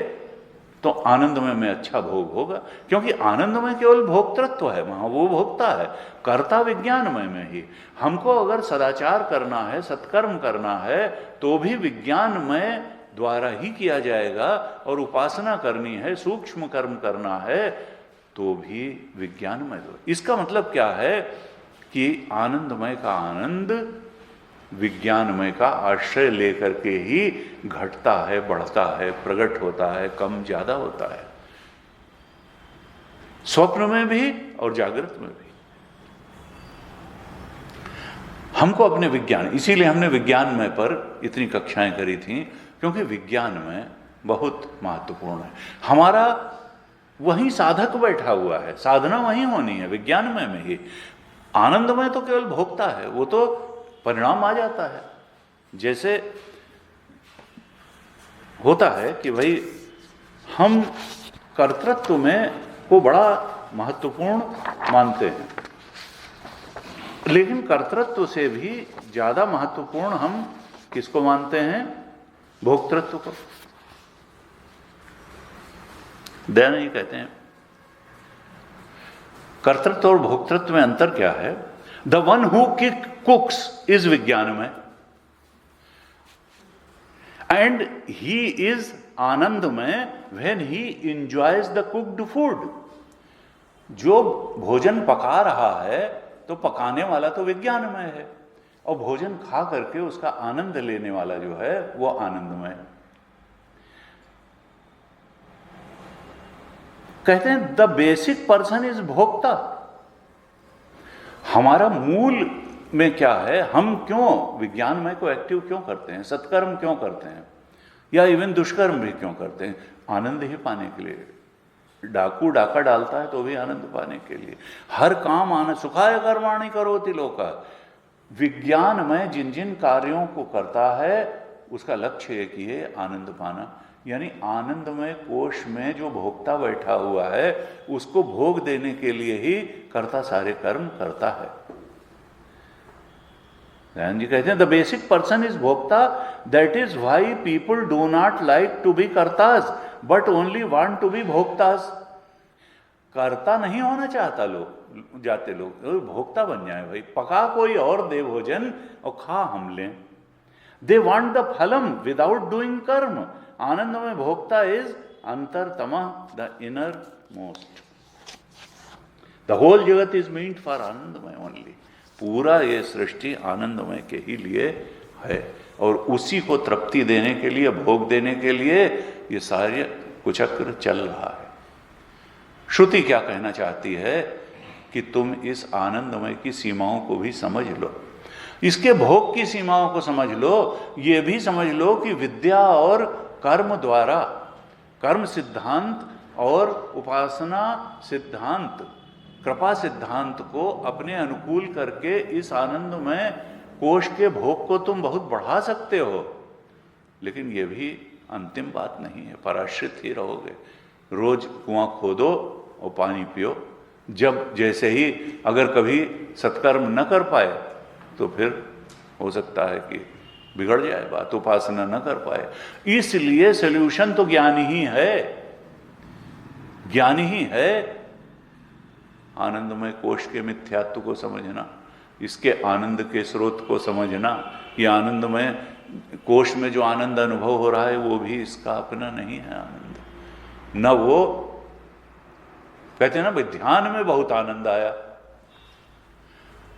तो आनंदमय में अच्छा भोग होगा, क्योंकि आनंदमय केवल भोक्तृत्व है, वहां वो भोक्ता है। कर्ता विज्ञानमय में ही। हमको अगर सदाचार करना है, सत्कर्म करना है, तो भी विज्ञानमय द्वारा ही किया जाएगा, और उपासना करनी है, सूक्ष्म कर्म करना है, तो भी विज्ञानमय। इसका मतलब क्या है कि आनंदमय का आनंद विज्ञानमय का आश्रय लेकर के ही घटता है, बढ़ता है, प्रकट होता है, कम ज्यादा होता है, स्वप्न में भी और जागृत में भी। हमको अपने विज्ञान, इसीलिए हमने विज्ञानमय पर इतनी कक्षाएं करी थी, क्योंकि विज्ञानमय बहुत महत्वपूर्ण है। हमारा वहीं साधक बैठा हुआ है, साधना वहीं होनी है, विज्ञानमय में ही। आनंदमय तो केवल भोगता है, वो तो परिणाम आ जाता है। जैसे होता है कि भाई हम कर्तृत्व में को बड़ा महत्वपूर्ण मानते हैं, लेकिन कर्तृत्व से भी ज्यादा महत्वपूर्ण हम किसको मानते हैं? भोक्तृत्व को। दयानंद कहते हैं कर्तृत्व और भोक्तृत्व में अंतर क्या है? The one who cooks is vijnanamaya and he is anandamaya when he enjoys the cooked food. जो भोजन पका रहा है तो पकाने वाला तो विज्ञानमय है, और भोजन खा करके उसका आनंद लेने वाला जो है वो आनंदमय। कहते हैं द बेसिक पर्सन इज भोक्ता। हमारा मूल में क्या है? हम क्यों विज्ञानमय को एक्टिव क्यों करते हैं, सत्कर्म क्यों करते हैं, या इवन दुष्कर्म भी क्यों करते हैं? आनंद ही पाने के लिए। डाकू डाका डालता है तो भी आनंद पाने के लिए। हर काम आनंद, सुखाय कर्माणि करोति लोका। विज्ञानमय जिन जिन कार्यों को करता है उसका लक्ष्य एक ही है, आनंद पाना। यानी आनंदमय कोश में जो भोक्ता बैठा हुआ है उसको भोग देने के लिए ही कर्ता सारे कर्म करता है। दयानंद जी कहते हैं the basic person is bhokta, that is why people do not like to be kartas but only want to be bhoktas. कर्ता नहीं होना चाहता लोग, जाते लोग भोक्ता बन जाए। भाई पका कोई और दे भोजन और खा हम लें। They want the phalam without doing karma. आनंद में bhokta is antaratma, the innermost. The whole jagat is meant for anandamaya only. पूरा ये सृष्टि आनंदमय के ही लिए है, और उसी को तृप्ति देने के लिए, भोग देने के लिए ये सारे कुचक्र चल रहा है। श्रुति क्या कहना चाहती है कि तुम इस आनंदमय की सीमाओं को भी समझ लो, इसके भोग की सीमाओं को समझ लो। ये भी समझ लो कि विद्या और कर्म द्वारा, कर्म सिद्धांत और उपासना सिद्धांत, कृपा सिद्धांत को अपने अनुकूल करके इस आनंदमय कोश के भोग को तुम बहुत बढ़ा सकते हो, लेकिन यह भी अंतिम बात नहीं है। पराश्रित ही रहोगे। रोज कुआं खोदो और पानी पियो। जब जैसे ही अगर कभी सत्कर्म न कर पाए तो फिर हो सकता है कि बिगड़ जाए बात, उपासना न कर पाए। इसलिए सॉल्यूशन तो ज्ञान ही है, ज्ञान ही है। आनंदमय कोश के मिथ्यात्व को समझना, इसके आनंद के स्रोत को समझना। ये आनंदमय कोश में जो आनंद अनुभव हो रहा है वो भी इसका अपना नहीं है आनंद। न वो कहते हैं ना भाई ध्यान में बहुत आनंद आया।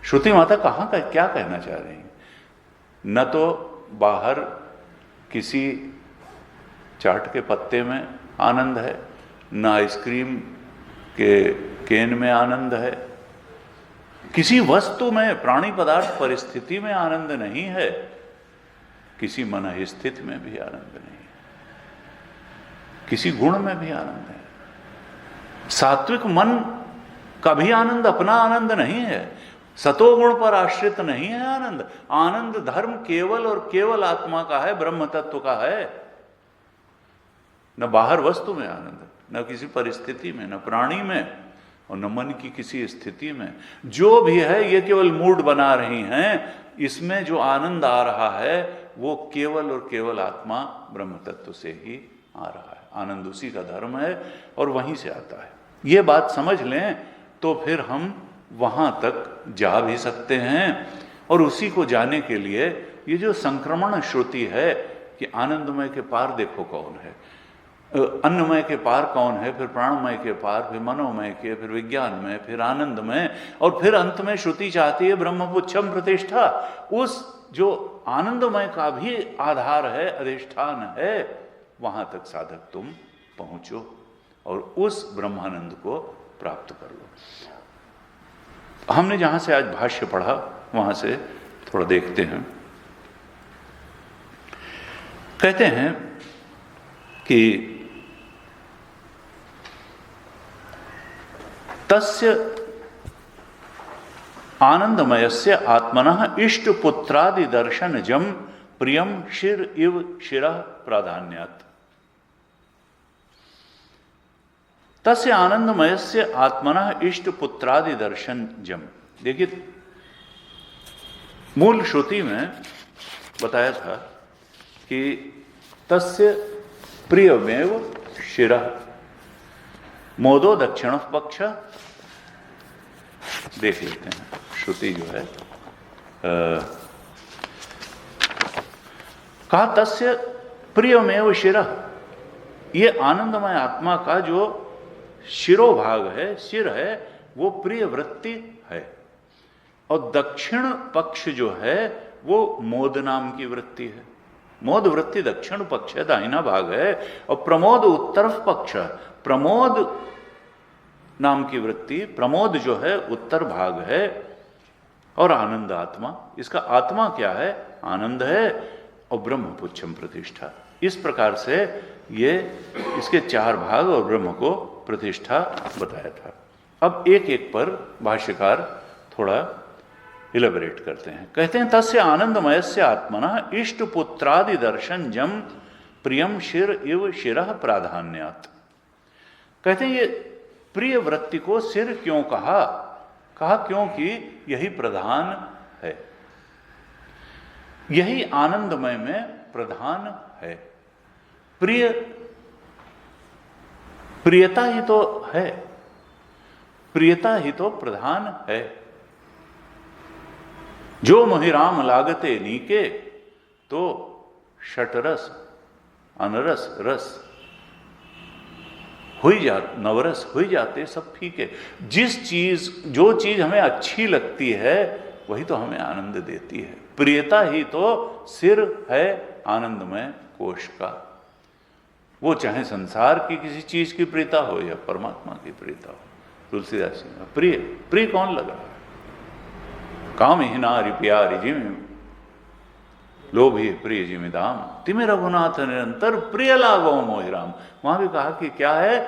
श्रुति माता कहां का क्या कहना चाह रही है? न तो बाहर किसी चाट के पत्ते में आनंद है, न आइसक्रीम के केन में आनंद है, किसी वस्तु में, प्राणी पदार्थ परिस्थिति में आनंद नहीं है, किसी मन स्थिति में भी आनंद नहीं है, किसी गुण में भी आनंद है। सात्विक मन का भी आनंद अपना आनंद नहीं है, सतोगुण पर आश्रित नहीं है आनंद। आनंद धर्म केवल और केवल आत्मा का है, ब्रह्म तत्व का है। न बाहर वस्तु में आनंद, न किसी परिस्थिति में, न प्राणी में, और न मन की किसी स्थिति में। जो भी है ये केवल मूड बना रही हैं। इसमें जो आनंद आ रहा है वो केवल और केवल आत्मा ब्रह्म तत्व से ही आ रहा है। आनंद उसी का धर्म है और वहीं से आता है। ये बात समझ लें तो फिर हम वहाँ तक जा भी सकते हैं। और उसी को जाने के लिए ये जो संक्रमण श्रुति है कि आनंदमय के पार देखो कौन है, अन्नमय के पार कौन है, फिर प्राणमय के पार, फिर मनोमय के, फिर विज्ञानमय, फिर आनंदमय, और फिर अंत में श्रुति चाहती है ब्रह्मपुच्छम प्रतिष्ठा। उस जो आनंदमय का भी आधार है, अधिष्ठान है, वहां तक साधक तुम पहुंचो और उस ब्रह्मानंद को प्राप्त कर लो। हमने जहां से आज भाष्य पढ़ा वहां से थोड़ा देखते हैं। कहते हैं कि तस्य आनंदमयस्य आत्मनः इष्टपुत्रादि दर्शनजं प्रियं शिर इव शिरः प्राधान्यात्। तस्य आनंदमयस्य आत्मनः इष्टपुत्रादि दर्शनजं। देखिए मूल श्रुति में बताया था कि तस्य प्रियमेव शिरः, मोदो दक्षिण पक्ष। देख लेते हैं श्रुति जो है, कहा तस्य प्रियमेव शिरः, ये आनंदमय आत्मा का जो शिरोभाग है, सिर है, वो प्रिय वृत्ति है। और दक्षिण पक्ष जो है वो मोद नाम की वृत्ति है। मोद वृत्ति दक्षिण पक्ष है, दाहिना भाग है। और प्रमोद उत्तर पक्ष, प्रमोद नाम की वृत्ति, प्रमोद जो है उत्तर भाग है। और आनंद आत्मा, इसका आत्मा क्या है? आनंद है और ब्रह्मपुच्छम प्रतिष्ठा। इस प्रकार से ये इसके चार भाग और ब्रह्म को प्रतिष्ठा बताया था। अब एक एक पर भाष्यकार थोड़ा इलेबरेट करते हैं। कहते हैं तस्य आनंदमयस्य आत्मनः इष्टपुत्रादि दर्शनजं प्रियम शिर इव शिरः प्राधान्यात्। कहते हैं ये प्रिय वृत्ति को सिर क्यों कहा? कहा क्योंकि यही प्रधान है, यही आनंदमय में प्रधान है। प्रियता ही तो है, प्रियता ही तो प्रधान है। जो मोहिराम लागते नीके, तो षटरस अनरस रस हुई जात, नवरस हुई जाते सब फीके। जिस चीज, जो चीज हमें अच्छी लगती है वही तो हमें आनंद देती है। प्रियता ही तो सिर है आनंदमय कोश का। वो चाहे संसार की किसी चीज की प्रियता हो या परमात्मा की प्रियता हो। तुलसीदास जी प्रिय, प्रिय कौन लगा? काम ही नारी प्यारी जिम लोभी प्रिय जिमिदाम, तिमे रघुनाथ निरंतर प्रिय लागो मोहिराम। वहां भी कहा कि क्या है?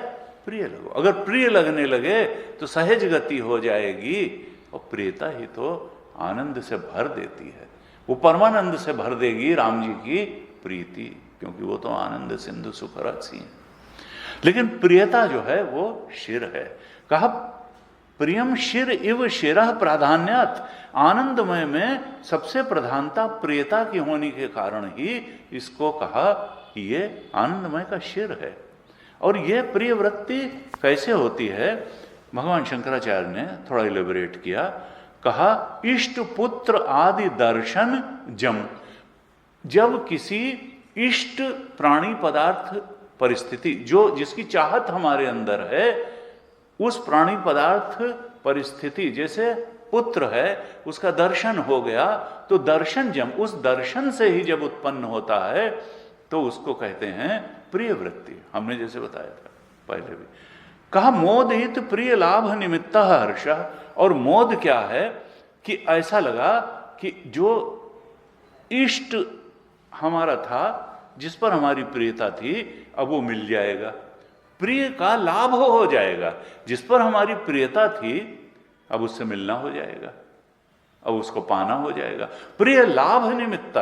प्रिय लगो। अगर प्रिय लगने लगे तो सहज गति हो जाएगी। और प्रियता ही तो आनंद से भर देती है, वो परमानंद से भर देगी राम जी की प्रीति, क्योंकि वो तो आनंद सिंधु सुखरसी है। लेकिन प्रियता जो है वो शिर है। कहा प्रियम शिर इव शिरः प्राधान्यात्। आनंदमय में सबसे प्रधानता प्रियता की होने के कारण ही इसको कहा कि ये आनंदमय का शिर है। और ये प्रिय वृत्ति कैसे होती है? भगवान शंकराचार्य ने थोड़ा इलेबोरेट किया। कहा इष्ट पुत्र आदि दर्शन जम। जब किसी इष्ट प्राणी पदार्थ परिस्थिति, जो जिसकी चाहत हमारे अंदर है, उस प्राणी पदार्थ परिस्थिति, जैसे पुत्र है उसका दर्शन हो गया, तो दर्शन जम, उस दर्शन से ही जब उत्पन्न होता है तो उसको कहते हैं प्रिय वृत्ति। हमने जैसे बताया था पहले भी। कहा मोदित प्रिय लाभ निमित्त हर्ष। और मोद क्या है? कि ऐसा लगा कि जो इष्ट हमारा था, जिस पर हमारी प्रियता थी, अब वो मिल जाएगा, प्रिय का लाभ हो जाएगा। जिस पर हमारी प्रियता थी अब उससे मिलना हो जाएगा, अब उसको पाना हो जाएगा। प्रिय लाभ निमित्त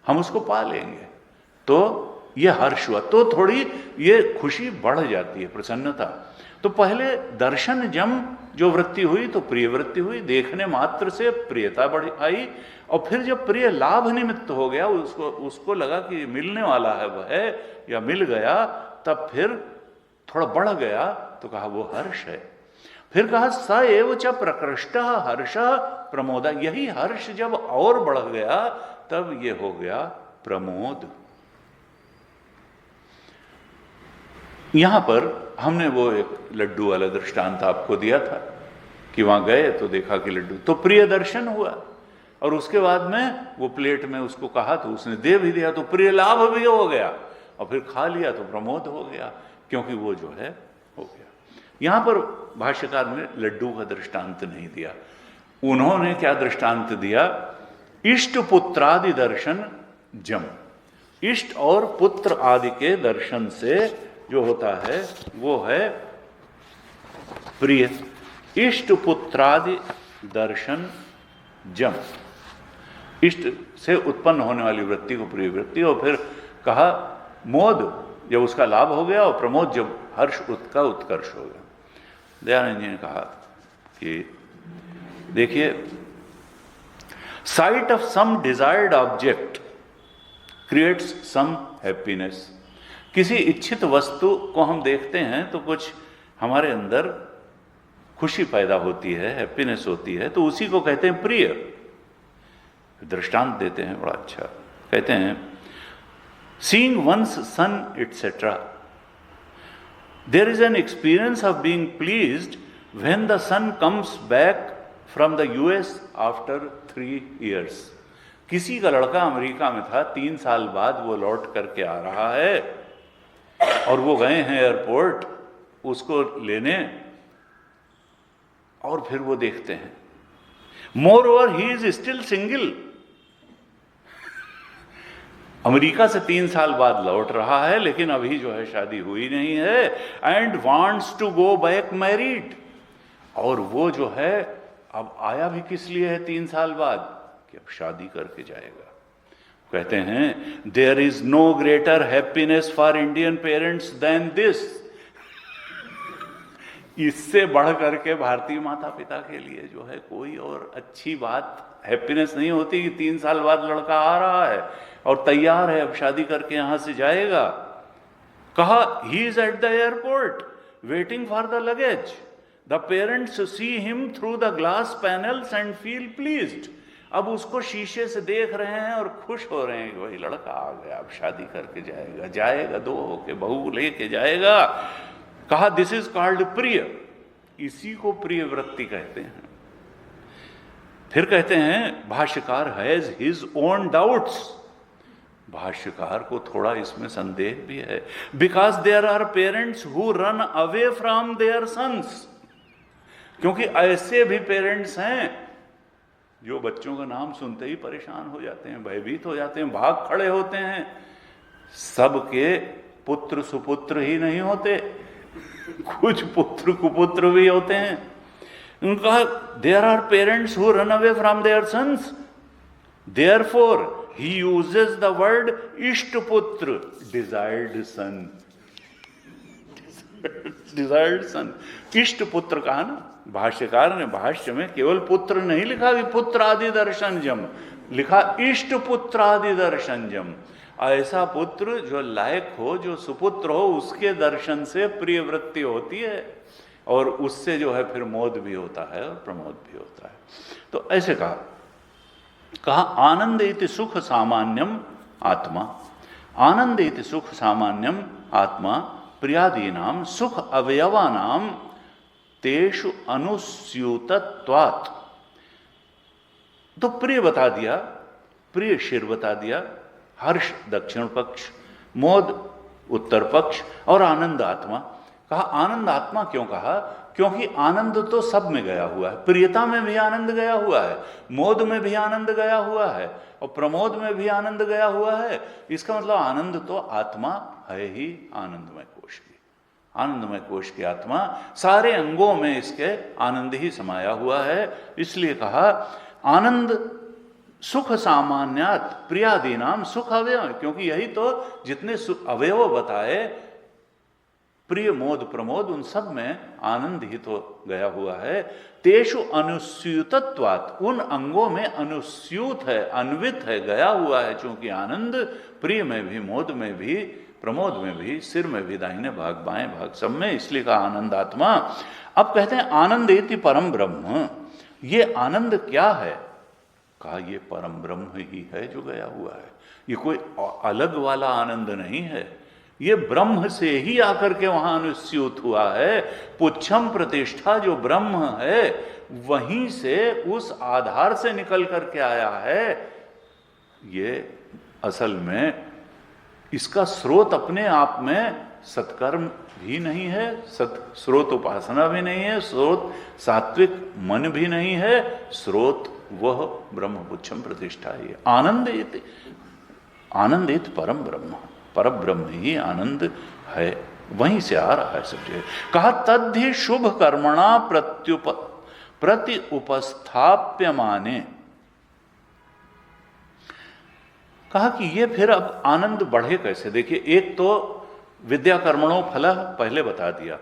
हम उसको पा लेंगे, तो ये हर्ष हुआ, तो थोड़ी ये खुशी बढ़ जाती है, प्रसन्नता। तो पहले दर्शन जम जो वृत्ति हुई तो प्रिय वृत्ति हुई, देखने मात्र से प्रियता बढ़ आई। और फिर जब प्रिय लाभ निमित्त हो गया, उसको लगा कि मिलने वाला है वह है या मिल गया, तब फिर थोड़ा बढ़ गया तो कहा वो हर्ष है। फिर कहा स एव च प्रकृष्ट हर्ष प्रमोद, यही हर्ष जब और बढ़ गया तब ये हो गया प्रमोद। यहां पर हमने वो एक लड्डू वाला दृष्टांत आपको दिया था कि वहां गए तो देखा कि लड्डू, तो प्रिय दर्शन हुआ, और उसके बाद में वो प्लेट में उसको कहा तो उसने दे भी दिया, तो प्रिय लाभ भी हो गया, और फिर खा लिया तो प्रमोद हो गया, क्योंकि वो जो है हो गया। यहां पर भाष्यकार ने लड्डू का दृष्टांत नहीं दिया, उन्होंने क्या दृष्टांत दिया, इष्ट पुत्रादि दर्शन जम, इष्ट और पुत्र आदि के दर्शन से जो होता है वो है प्रिय। इष्ट पुत्रादि दर्शन जम, इष्ट से उत्पन्न होने वाली वृत्ति को प्रिय वृत्ति, और फिर कहा मोद जब उसका लाभ हो गया, और प्रमोद जब हर्ष का उत्कर्ष हो गया। दयानंद जी ने कहा कि देखिए, sight of some desired object creates some happiness. किसी इच्छित वस्तु को हम देखते हैं तो कुछ हमारे अंदर खुशी पैदा होती है, हैप्पीनेस होती है, तो उसी को कहते हैं प्रिय। दृष्टांत देते हैं बड़ा अच्छा, कहते हैं seeing one's son etcetera, there is an experience of being pleased when the son comes back from the US after 3 years। किसी का लड़का अमेरिका में था, 3 साल बाद वो लौट करके आ रहा है, और वो गए हैं एयरपोर्ट उसको लेने, और फिर वो देखते हैं more over he is still single. America से 3 साल बाद लौट रहा है, लेकिन अभी जो है शादी हुई नहीं है, and wants to go back married. और वो जो है अब आया भी किस लिए है 3 साल बाद, कि अब शादी करके जाएगा। कहते हैं there is no greater happiness for Indian parents than this. इससे बढ़ करके भारतीय माता पिता के लिए जो है कोई और अच्छी बात, हैप्पीनेस नहीं होती कि 3 साल बाद लड़का आ रहा है और तैयार है, अब शादी करके यहां से जाएगा। कहा he is at the airport waiting for the luggage, the parents see him through the glass panels and feel pleased. अब उसको शीशे से देख रहे हैं और खुश हो रहे हैं कि वही लड़का आ गया, अब शादी करके जाएगा 2 होके बहू लेके जाएगा। कहा दिस इज कॉल्ड प्रिय, इसी को प्रिय वृत्ति कहते हैं। फिर कहते हैं भाष्यकार हैज हिज ओन डाउट्स, भाष्यकार को थोड़ा इसमें संदेह भी है, because there are parents who run away from their sons. क्योंकि ऐसे भी पेरेंट्स हैं जो बच्चों का नाम सुनते ही परेशान हो जाते हैं, भयभीत हो जाते हैं, भाग खड़े होते हैं। सबके पुत्र सुपुत्र ही नहीं होते, कुछ पुत्र कुपुत्र भी होते हैं। उनका there are parents who run away from their sons, therefore he uses the word इष्ट पुत्र, डिजायर्ड सन। डिजायर्ड सन, इष्ट पुत्र कहा ना भाष्यकार ने, भाष्य में केवल पुत्र नहीं लिखा कि पुत्र आदि दर्शन जम, लिखा इष्ट पुत्र आदि दर्शन जम। ऐसा पुत्र जो लायक हो, जो सुपुत्र हो, उसके दर्शन से प्रिय वृत्ति होती है, और उससे जो है फिर मोद भी होता है और प्रमोद भी होता है। तो ऐसे कहा आनंद इति सुख सामान्यम आत्मा, आनंद इति सुख सामान्यम आत्मा प्रियादीनाम सुख अवयवानाम तेषु अनुस्यूतत्वात्। तो प्रिय बता दिया, प्रिय शिर बता दिया, हर्ष दक्षिण पक्ष, मोद उत्तर पक्ष, और आनंद आत्मा। कहा आनंद आत्मा क्यों कहा, क्योंकि आनंद तो सब में गया हुआ है, प्रियता में भी आनंद गया हुआ है, मोद में भी आनंद गया हुआ है, और प्रमोद में भी आनंद गया हुआ है। इसका मतलब आनंद तो आत्मा है ही, आनंदमय कोश की, आनंदमय कोश की आत्मा सारे अंगों में इसके आनंद ही समाया हुआ है। इसलिए कहा आनंद सुख सामान्यात प्रियादीनाम सुख अवयव, क्योंकि यही तो जितने अवयव बताए, प्रिय मोद प्रमोद, उन सब में आनंद ही तो गया हुआ है। तेषु अनुस्यूतत्वात्, उन अंगों में अनुस्यूत है, अन्वित है, गया हुआ है। चूंकि आनंद प्रिय में भी, मोद में भी, प्रमोद में भी, सिर में भी, दाहिने भाग बाएं भाग सब में, इसलिए कहा आनंद आत्मा। अब कहते हैं आनंद इति परम ब्रह्म, ये आनंद क्या है? कहा ये परम ब्रह्म ही है जो गया हुआ है, ये कोई अलग वाला आनंद नहीं है, ये ब्रह्म से ही आकर के वहां अनुस्यूत हुआ है। पुच्छम प्रतिष्ठा जो ब्रह्म है वहीं से, उस आधार से निकल करके आया है। ये असल में इसका स्रोत अपने आप में सत्कर्म भी नहीं है, स्रोत उपासना भी नहीं है, स्रोत सात्विक मन भी नहीं है, स्रोत वह ब्रह्म पुच्छम प्रतिष्ठा ही आनंद आनंदित परम ब्रह्म, पर ब्रह्म ही आनंद है, वहीं से आ रहा है सब जगह। कहा तद्धि शुभ कर्मणा प्रति उपस्थाप्य माने। कहा कि ये फिर अब आनंद बढ़े कैसे? देखिए, एक तो विद्या कर्मणों फल पहले बता दिया,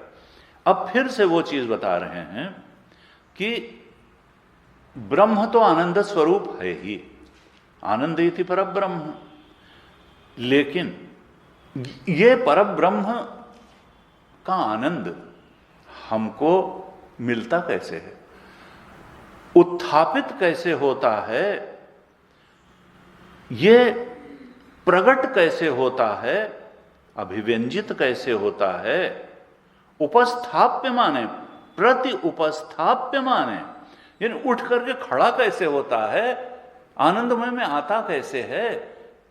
अब फिर से वो चीज बता रहे हैं कि ब्रह्म तो आनंद स्वरूप है ही, आनंद इति पर ब्रह्म, लेकिन ये पर ब्रह्म का आनंद हमको मिलता कैसे है, उत्थापित कैसे होता है, ये प्रकट कैसे होता है, अभिव्यंजित कैसे होता है, उपस्थाप्य माने, प्रति उपस्थाप्य माने, यानी उठ करके खड़ा कैसे होता है, आनंदमय में आता कैसे है,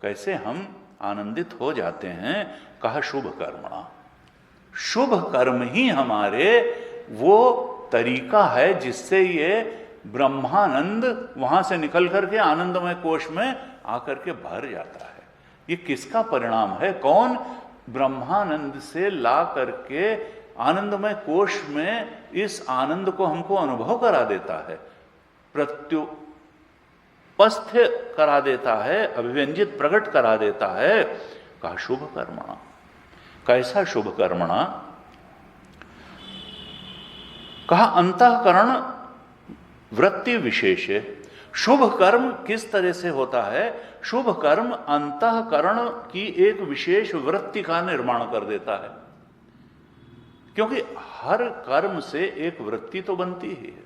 कैसे हम आनंदित हो जाते हैं। कहा शुभ कर्मणा, शुभ कर्म ही हमारे वो तरीका है जिससे ये ब्रह्मानंद वहां से निकल करके आनंदमय कोश में आकर के भर जाता है। ये किसका परिणाम है? कौन ब्रह्मानंद से ला करके आनंदमय कोश में इस आनंद को हमको अनुभव करा देता है, प्रत्युपस्थ करा देता है, अभिव्यंजित प्रकट करा देता है। कहा शुभ कर्मणा। कैसा शुभ कर्मणा? कहा अंतःकरण वृत्ति विशेष है। शुभ कर्म किस तरह से होता है? शुभ कर्म अंतःकरण की एक विशेष वृत्ति का निर्माण कर देता है, क्योंकि हर कर्म से एक वृत्ति तो बनती ही है।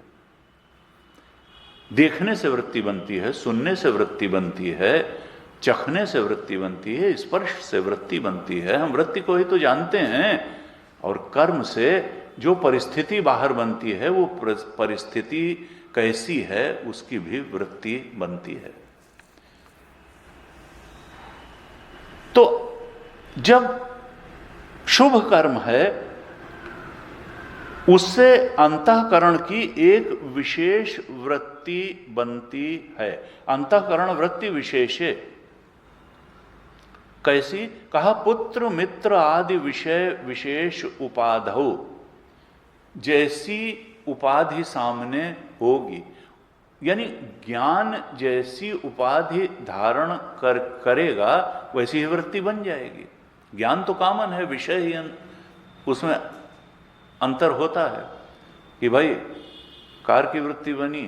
देखने से वृत्ति बनती है, सुनने से वृत्ति बनती है, चखने से वृत्ति बनती है, स्पर्श से वृत्ति बनती है। हम वृत्ति को ही तो जानते हैं। और कर्म से जो परिस्थिति बाहर बनती है, वो परिस्थिति कैसी है उसकी भी वृत्ति बनती है। तो जब शुभ कर्म है, उससे अंतःकरण की एक विशेष वृत्ति बनती है। अंतःकरण वृत्ति विशेष है। कैसी? कहा पुत्र मित्र आदि विषय विशेष उपाधौ, जैसी उपाधि सामने होगी, यानी ज्ञान जैसी उपाधि धारण करेगा वैसी ही वृत्ति बन जाएगी। ज्ञान तो कॉमन है, विषय ही उसमें अंतर होता है कि भाई कार की वृत्ति बनी,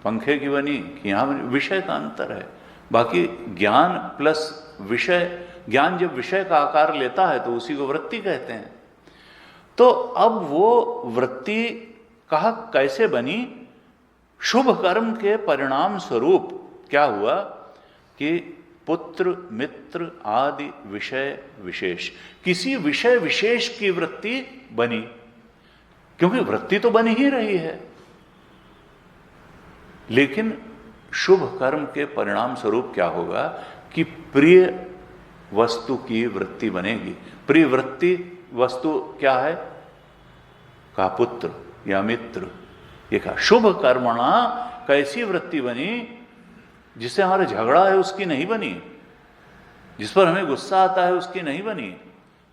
पंखे की बनी, कि यहां बनी, विषय का अंतर है। बाकी ज्ञान प्लस विषय, ज्ञान जब विषय का आकार लेता है तो उसी को वृत्ति कहते हैं। तो अब वो वृत्ति कहा कैसे बनी? शुभ कर्म के परिणाम स्वरूप क्या हुआ कि पुत्र मित्र आदि विषय विशेष, किसी विषय विशेष की वृत्ति बनी, क्योंकि वृत्ति तो बन ही रही है, लेकिन शुभ कर्म के परिणाम स्वरूप क्या होगा कि प्रिय वस्तु की वृत्ति बनेगी। प्रिय वृत्ति वस्तु क्या है? का पुत्र या मित्र। ये कहा शुभ कर्मणा, कैसी वृत्ति बनी? जिससे हमारा झगड़ा है उसकी नहीं बनी, जिस पर हमें गुस्सा आता है उसकी नहीं बनी,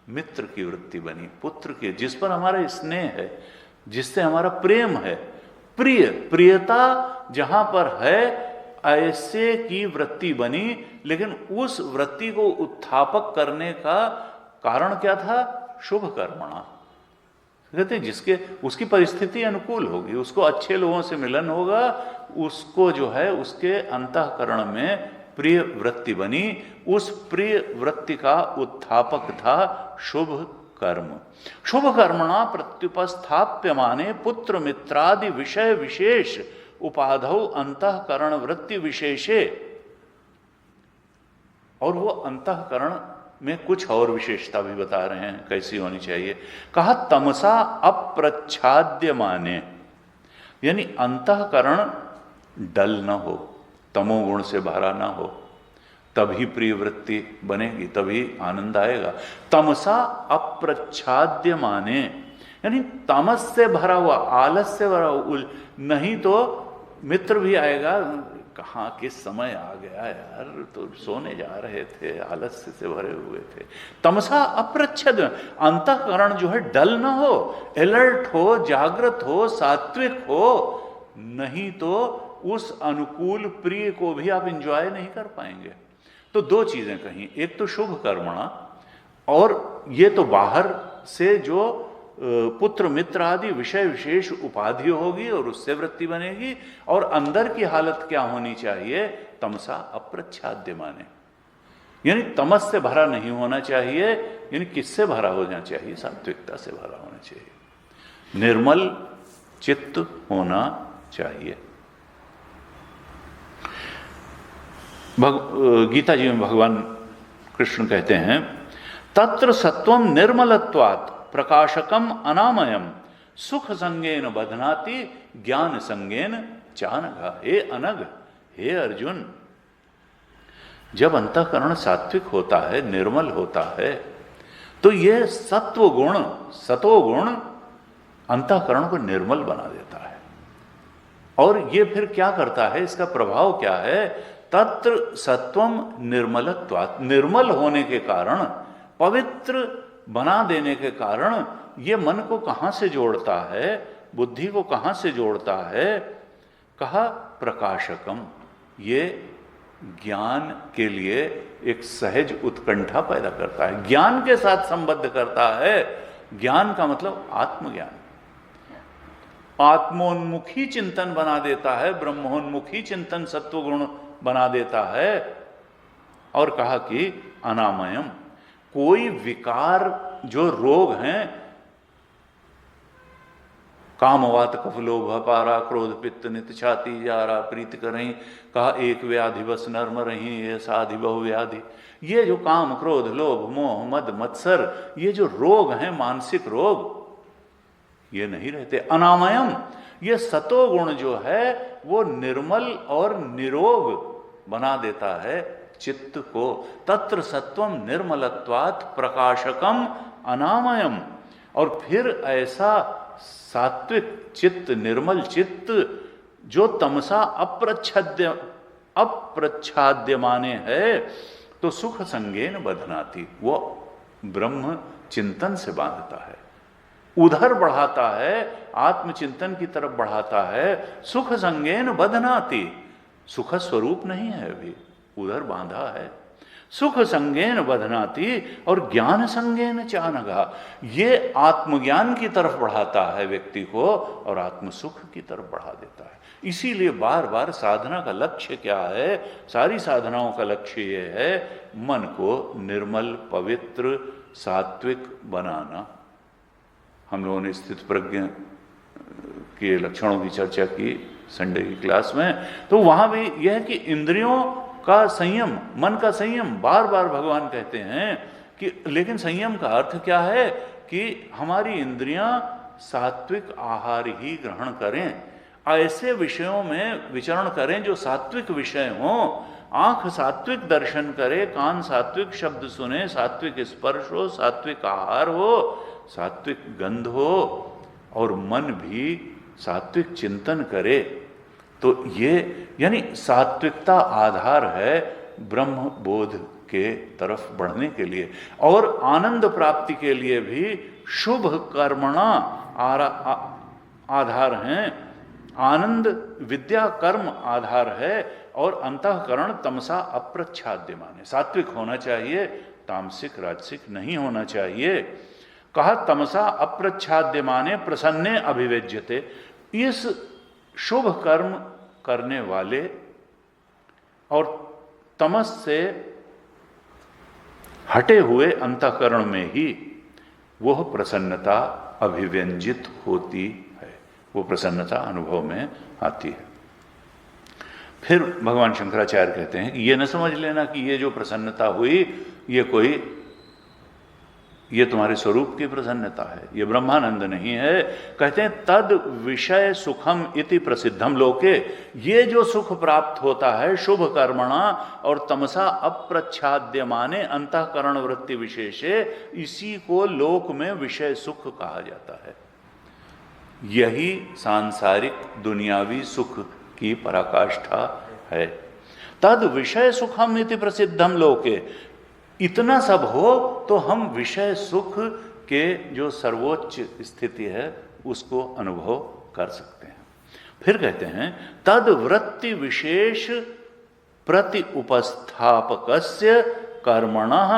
मित्र की वृत्ति बनी, पुत्र की, जिस पर हमारा स्नेह है, जिससे हमारा प्रेम है, प्रिय, प्रियता जहां पर है ऐसे की वृत्ति बनी। लेकिन उस वृत्ति को उत्थापक करने का कारण क्या था? शुभ कर्मणा। कहते जिसके उसकी परिस्थिति अनुकूल होगी, उसको अच्छे लोगों से मिलन होगा, उसको जो है उसके अंतःकरण में प्रिय वृत्ति बनी। उस प्रिय वृत्ति का उत्थापक था शुभ कर्म। शुभ कर्मणा प्रत्युपस्थाप्यमाने पुत्र मित्रादि विषय विशेष उपाधौ अंतःकरण वृत्ति विशेषे। और वो अंतःकरण में कुछ और विशेषता भी बता रहे हैं कैसी होनी चाहिए। कहा तमसा अप्रच्छाद्यमाने, यानी अंतःकरण डल न हो, तमोगुण से भरा ना हो, तभी प्रिय वृत्ति बनेगी, तभी आनंद आएगा। तमसा अप्रच्छाद्यमाने, यानी तमस से भरा हुआ, आलस से भरा हुआ, नहीं तो मित्र भी आएगा, कहाँ किस समय आ गया यार, तो सोने जा रहे थे, आलस्य से भरे हुए थे। तमसा अप्रच्छद, अंतःकरण जो है डल ना हो, अलर्ट हो, जागृत हो, सात्विक हो, नहीं तो उस अनुकूल प्रिय को भी आप एंजॉय नहीं कर पाएंगे। तो दो चीजें कहीं, एक तो शुभ कर्मणा, और ये तो बाहर से जो पुत्र मित्र आदि विषय विशेष उपाधि होगी और उससे वृत्ति बनेगी, और अंदर की हालत क्या होनी चाहिए, तमसा अप्रच्छाद्यमाने, यानी तमस से भरा नहीं होना चाहिए। यानी किससे भरा होना चाहिए, सात्विकता से भरा होना चाहिए, निर्मल चित्त होना चाहिए। गीता जी में भगवान कृष्ण कहते हैं, तत्र सत्वम निर्मलत्वात् प्रकाशकम अनामयम सुख संगेन बधनाति ज्ञान संगेन चानघा। हे अनग, हे अर्जुन, जब अंतःकरण सात्विक होता है, निर्मल होता है, तो यह सत्व गुण, सतो गुण अंतःकरण को निर्मल बना देता है। और ये फिर क्या करता है, इसका प्रभाव क्या है, तत्र सत्वम निर्मलत्वात्, निर्मल होने के कारण, पवित्र बना देने के कारण ये मन को कहां से जोड़ता है, बुद्धि को कहां से जोड़ता है। कहा प्रकाशकम, ये ज्ञान के लिए एक सहज उत्कंठा पैदा करता है, ज्ञान के साथ संबद्ध करता है। ज्ञान का मतलब आत्मज्ञान, आत्मोन्मुखी चिंतन बना देता है, ब्रह्मोन्मुखी चिंतन सत्वगुण बना देता है। और कहा कि अनामयम, कोई विकार जो रोग हैं, कामवात कफ लोभ पारा क्रोध पित्त नित छाती जारा प्रीत करहीं, कहा एक व्याधि बस नर्म रही ये साधि बहु व्याधि। ये जो काम क्रोध लोभ मोह मद मत्सर, ये जो रोग हैं, मानसिक रोग, ये नहीं रहते। अनामयम, ये सतो गुण जो है वो निर्मल और निरोग बना देता है चित्त को। तत्र सत्वम निर्मलत्वात् प्रकाशकम अनामयम, और फिर ऐसा सात्विक चित्त, निर्मल चित्त जो तमसा अप्रच्छाद्यमाने है, तो सुख संगेन बधनाति, वो ब्रह्म चिंतन से बांधता है, उधर बढ़ाता है, आत्मचिंतन की तरफ बढ़ाता है। सुख संगेन बधनाति, सुख स्वरूप नहीं है, अभी उधर बांधा है। सुख संगेन बधनाति और ज्ञान संगेन चानघा, ये आत्मज्ञान की तरफ बढ़ाता है व्यक्ति को और आत्म सुख की तरफ बढ़ा देता है। इसीलिए बार बार साधना का लक्ष्य क्या है, सारी साधनाओं का लक्ष्य ये है, मन को निर्मल पवित्र सात्विक बनाना। हम लोगों ने स्थित प्रज्ञ के लक्षणों की चर्चा की संडे की क्लास में, तो वहां भी यह है कि इंद्रियों का संयम, मन का संयम, बार बार भगवान कहते हैं कि, लेकिन संयम का अर्थ क्या है कि हमारी इंद्रियां सात्विक आहार ही ग्रहण करें, ऐसे विषयों में विचरण करें जो सात्विक विषय हों। आंख सात्विक दर्शन करे, कान सात्विक शब्द सुने, सात्विक स्पर्श हो, सात्विक आहार हो, सात्विक गंध हो, और मन भी सात्विक चिंतन करे। तो ये यानी सात्विकता आधार है ब्रह्म बोध के तरफ बढ़ने के लिए, और आनंद प्राप्ति के लिए भी शुभ कर्मणा आधार हैं। आनंद विद्या कर्म आधार है, और अंतःकरण तमसा अप्रच्छाद्यमाने, सात्विक होना चाहिए, तामसिक राजसिक नहीं होना चाहिए। कहा तमसा अप्रच्छाद्यमाने प्रसन्ने अभिव्यज्यते, इस शुभ कर्म करने वाले और तमस से हटे हुए अंतःकरण में ही वह प्रसन्नता अभिव्यंजित होती है, वो प्रसन्नता अनुभव में आती है। फिर भगवान शंकराचार्य कहते हैं कि ये न समझ लेना कि ये जो प्रसन्नता हुई ये तुम्हारे स्वरूप की प्रसन्नता है, ये ब्रह्मानंद नहीं है। कहते हैं तद विषय सुखम इति प्रसिद्धम लोके, ये जो सुख प्राप्त होता है शुभ कर्मणा और तमसा अप्रच्छाद्यमाने अंतःकरण वृत्ति विशेषे, इसी को लोक में विषय सुख कहा जाता है। यही सांसारिक दुनियावी सुख की पराकाष्ठा है। तद विषय सुखम इति प्रसिद्धम लोके, इतना सब हो तो हम विषय सुख के जो सर्वोच्च स्थिति है उसको अनुभव कर सकते हैं। फिर कहते हैं तद वृत्ति विशेष प्रति उपस्थापकस्य कर्मणः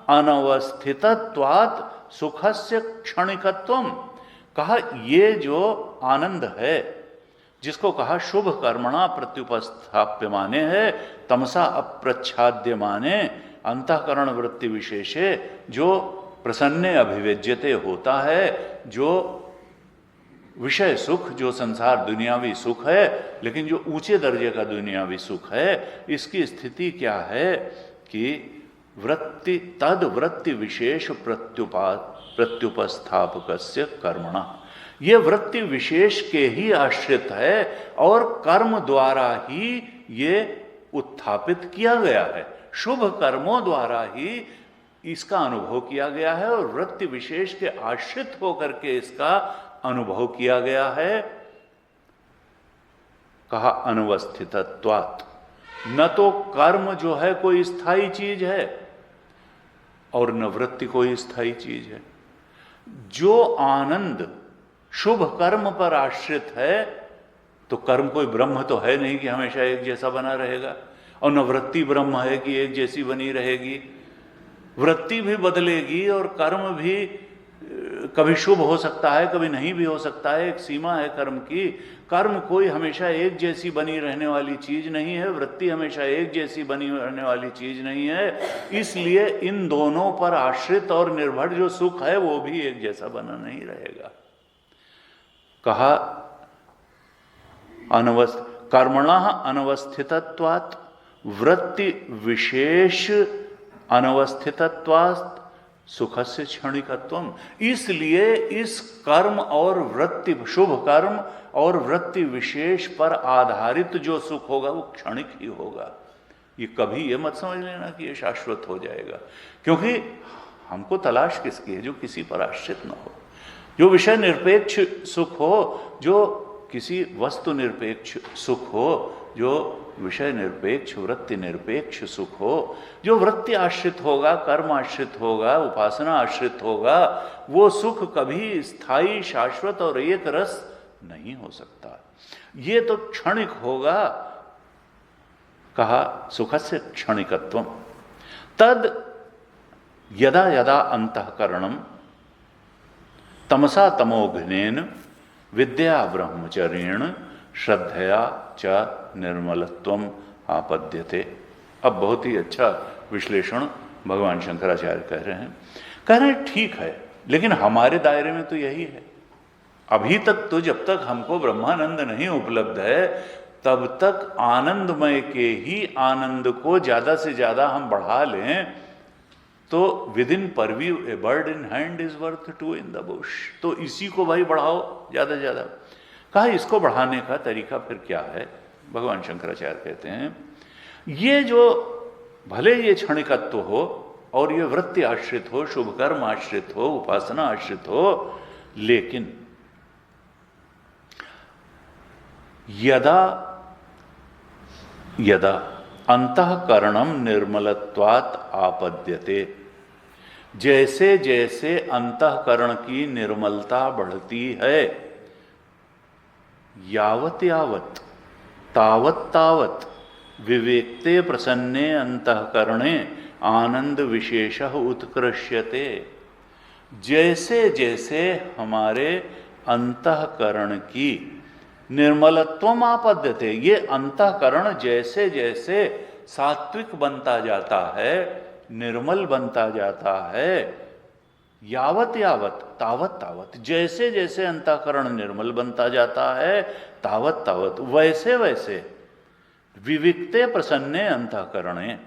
अनवस्थितत्वात् सुखस्य क्षणिकत्वम्। कहा ये जो आनंद है जिसको कहा शुभ कर्मणा प्रत्युपस्थाप्य माने है, तमसा अप्रच्छाद्य माने अंतःकरण वृत्ति विशेषे, जो प्रसन्ने अभिव्यज्यते होता है, जो विषय सुख, जो संसार दुनियावी सुख है, लेकिन जो ऊंचे दर्जे का दुनियावी सुख है, इसकी स्थिति क्या है कि वृत्ति तद वृत्ति विशेष प्रत्युपस्थापकस्य कर्मणा, ये वृत्ति विशेष के ही आश्रित है और कर्म द्वारा ही ये उत्थापित किया गया है, शुभ कर्मों द्वारा ही इसका अनुभव किया गया है और वृत्ति विशेष के आश्रित होकर के इसका अनुभव किया गया है। कहा अनवस्थितत्वात्, न तो कर्म जो है कोई स्थायी चीज है और न वृत्ति कोई स्थायी चीज है। जो आनंद शुभ कर्म पर आश्रित है, तो कर्म कोई ब्रह्म तो है नहीं कि हमेशा एक जैसा बना रहेगा, और न वृत्ति ब्रह्म है कि एक जैसी बनी रहेगी। वृत्ति भी बदलेगी और कर्म भी कभी शुभ हो सकता है, कभी नहीं भी हो सकता है, एक सीमा है कर्म की। कर्म कोई हमेशा एक जैसी बनी रहने वाली चीज नहीं है, वृत्ति हमेशा एक जैसी बनी रहने वाली चीज नहीं है। इसलिए इन दोनों पर आश्रित और निर्भर जो सुख है वो भी एक जैसा बना नहीं रहेगा। कहा कर्मणः अनवस्थितत्वात् वृत्ति विशेष अनवस्थितत्वात् सुखस्य क्षणिकत्वम्। इसलिए इस कर्म और वृत्ति, शुभ कर्म और वृत्ति विशेष पर आधारित जो सुख होगा वो क्षणिक ही होगा। ये कभी ये मत समझ लेना कि ये शाश्वत हो जाएगा, क्योंकि हमको तलाश किसकी है? जो किसी पर आश्रित न हो, जो विषय निरपेक्ष सुख हो, जो किसी वस्तु निरपेक्ष सुख हो, जो विषय निरपेक्ष वृत्ति निरपेक्ष सुख हो। जो वृत्ति आश्रित होगा, कर्म आश्रित होगा, उपासना आश्रित होगा, वो सुख कभी स्थायी शाश्वत और एक रस नहीं हो सकता। ये तो क्षणिक होगा। कहा सुखस्य क्षणिकत्वम् तद यदा यदा अंतःकरणम तमसा तमोघ्नेन विद्या ब्रह्मचर्येण श्रद्धया च निर्मलत्वम आपद्यते। अब बहुत ही अच्छा विश्लेषण भगवान शंकराचार्य कह रहे हैं ठीक है, लेकिन हमारे दायरे में तो यही है। अभी तक तो जब तक हमको ब्रह्मानंद नहीं उपलब्ध है, तब तक आनंदमय के ही आनंद को ज्यादा से ज्यादा हम बढ़ा लें तो within purview a bird in hand is worth two in the bush. तो इसी को भाई बढ़ाओ ज्यादा से ज्यादा। कहा इसको बढ़ाने का तरीका फिर क्या है? भगवान शंकराचार्य कहते हैं ये जो भले ये क्षणिकत्व हो और ये वृत्ति आश्रित हो, शुभ कर्म आश्रित हो, उपासना आश्रित हो, लेकिन यदा यदा अंतःकरणम निर्मलत्वात् आपद्यते, जैसे जैसे अंतःकरण की निर्मलता बढ़ती है, यावत यावत तावत तावत विवेक्ते प्रसन्ने अंतःकरणे आनंद विशेषः उत्कृष्यते। जैसे जैसे हमारे अंतःकरण की निर्मलत्वम आपद्यते, ये अंतःकरण जैसे जैसे सात्विक बनता जाता है, निर्मल बनता जाता है। यावत यावत तावत तावत, जैसे जैसे अंतःकरण निर्मल बनता जाता है, तावत तावत वैसे वैसे विविक्ते प्रसन्ने अंतःकरणे,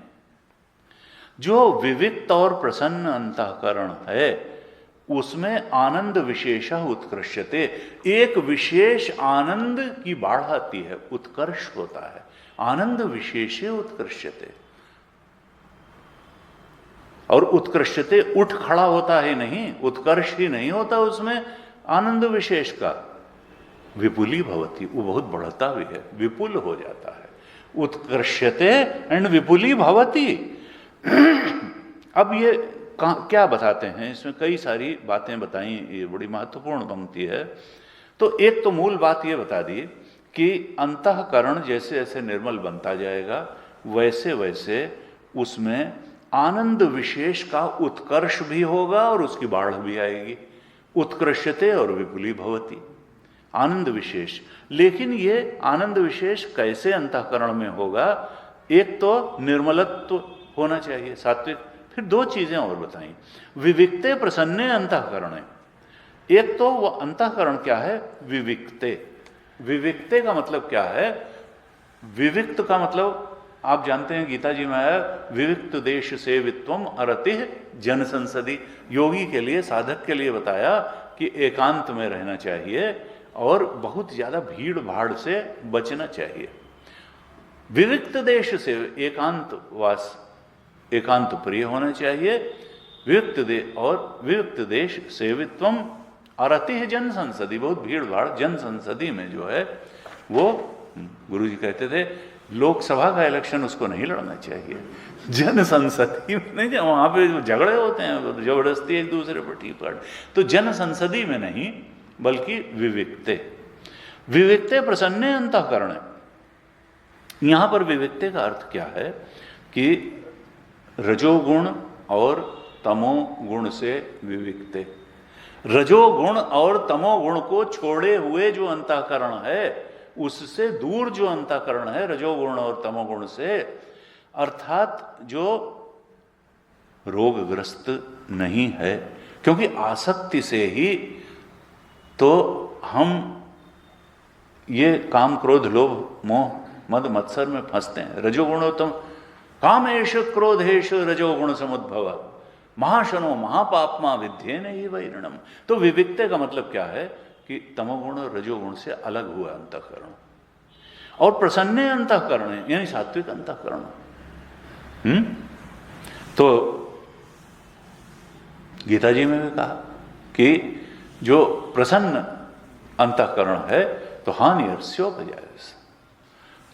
जो विविक्त और प्रसन्न अंतःकरण है उसमें आनंद विशेषः उत्कृष्यते, एक विशेष आनंद की बाढ़ आती है, उत्कर्ष होता है। आनंद विशेषे उत्कृष्यते, और उत्कृष्यते उठ खड़ा होता ही नहीं, उत्कर्ष ही नहीं होता उसमें आनंद विशेष का, विपुली भवती, वो बहुत बढ़ता भी है, विपुल हो जाता है। उत्कृष्यते एंड विपुली भवती। अब ये क्या बताते हैं, इसमें कई सारी बातें बताई, ये बड़ी महत्वपूर्ण पंक्ति है। तो एक तो मूल बात ये बता दी कि अंतःकरण जैसे जैसे निर्मल बनता जाएगा वैसे वैसे उसमें आनंद विशेष का उत्कर्ष भी होगा और उसकी बाढ़ भी आएगी। उत्कृष्यते और विपुली भवती, आनंद विशेष। लेकिन ये आनंद विशेष कैसे अंतःकरण में होगा? एक तो निर्मलत्व होना चाहिए, सात्विक। फिर दो चीजें और बताई, विविक्ते प्रसन्ने अंतःकरण। एक तो वो अंतःकरण क्या है? विविक्ते। विविक्ते का मतलब क्या है? विविक्त का मतलब आप जानते हैं गीता जी में है, विविक्त देश सेवित्वम अरतिः जन संसदी। योगी के लिए, साधक के लिए बताया कि एकांत में रहना चाहिए और बहुत ज्यादा भीड़ भाड़ से बचना चाहिए। विविक्त देश से एकांत वास, एकांत प्रिय होना चाहिए। विविक्त देश सेवित्वम अरतिः जन संसदी, बहुत भीड़ भाड़ जन संसदी में जो है वो, गुरु जी कहते थे लोकसभा का इलेक्शन उसको नहीं लड़ना चाहिए, जन संसदी में नहीं, वहां पे झगड़े होते हैं, जबरदस्ती एक दूसरे पर टी पाट, तो जन संसदी में नहीं बल्कि विविक्ते। विविक्ते प्रसन्ने अंतःकरण। यहां पर विविक्ते का अर्थ क्या है कि रजोगुण और तमोगुण से विविक्ते। रजोगुण और तमोगुण को छोड़े हुए जो अंतःकरण है, उससे दूर जो अंतःकरण है रजोगुण और तमोगुण से, अर्थात जो रोगग्रस्त नहीं है, क्योंकि आसक्ति से ही तो हम ये काम क्रोध लोभ मोह मद मत्सर में फंसते हैं। रजोगुणोत्तम कामेश क्रोधेश रजोगुण समुद्भव महाशनो महापापमा विद्येन ही वैरणम। तो विविक्ते का मतलब क्या है कि तमोगुण और रजोगुण से अलग हुआ अंतःकरण, और प्रसन्ने अंतःकरण यानी सात्विक अंतःकरण। तो गीता जी में भी कहा कि जो प्रसन्न अंतःकरण है तो हानि अर्स्योपजायस,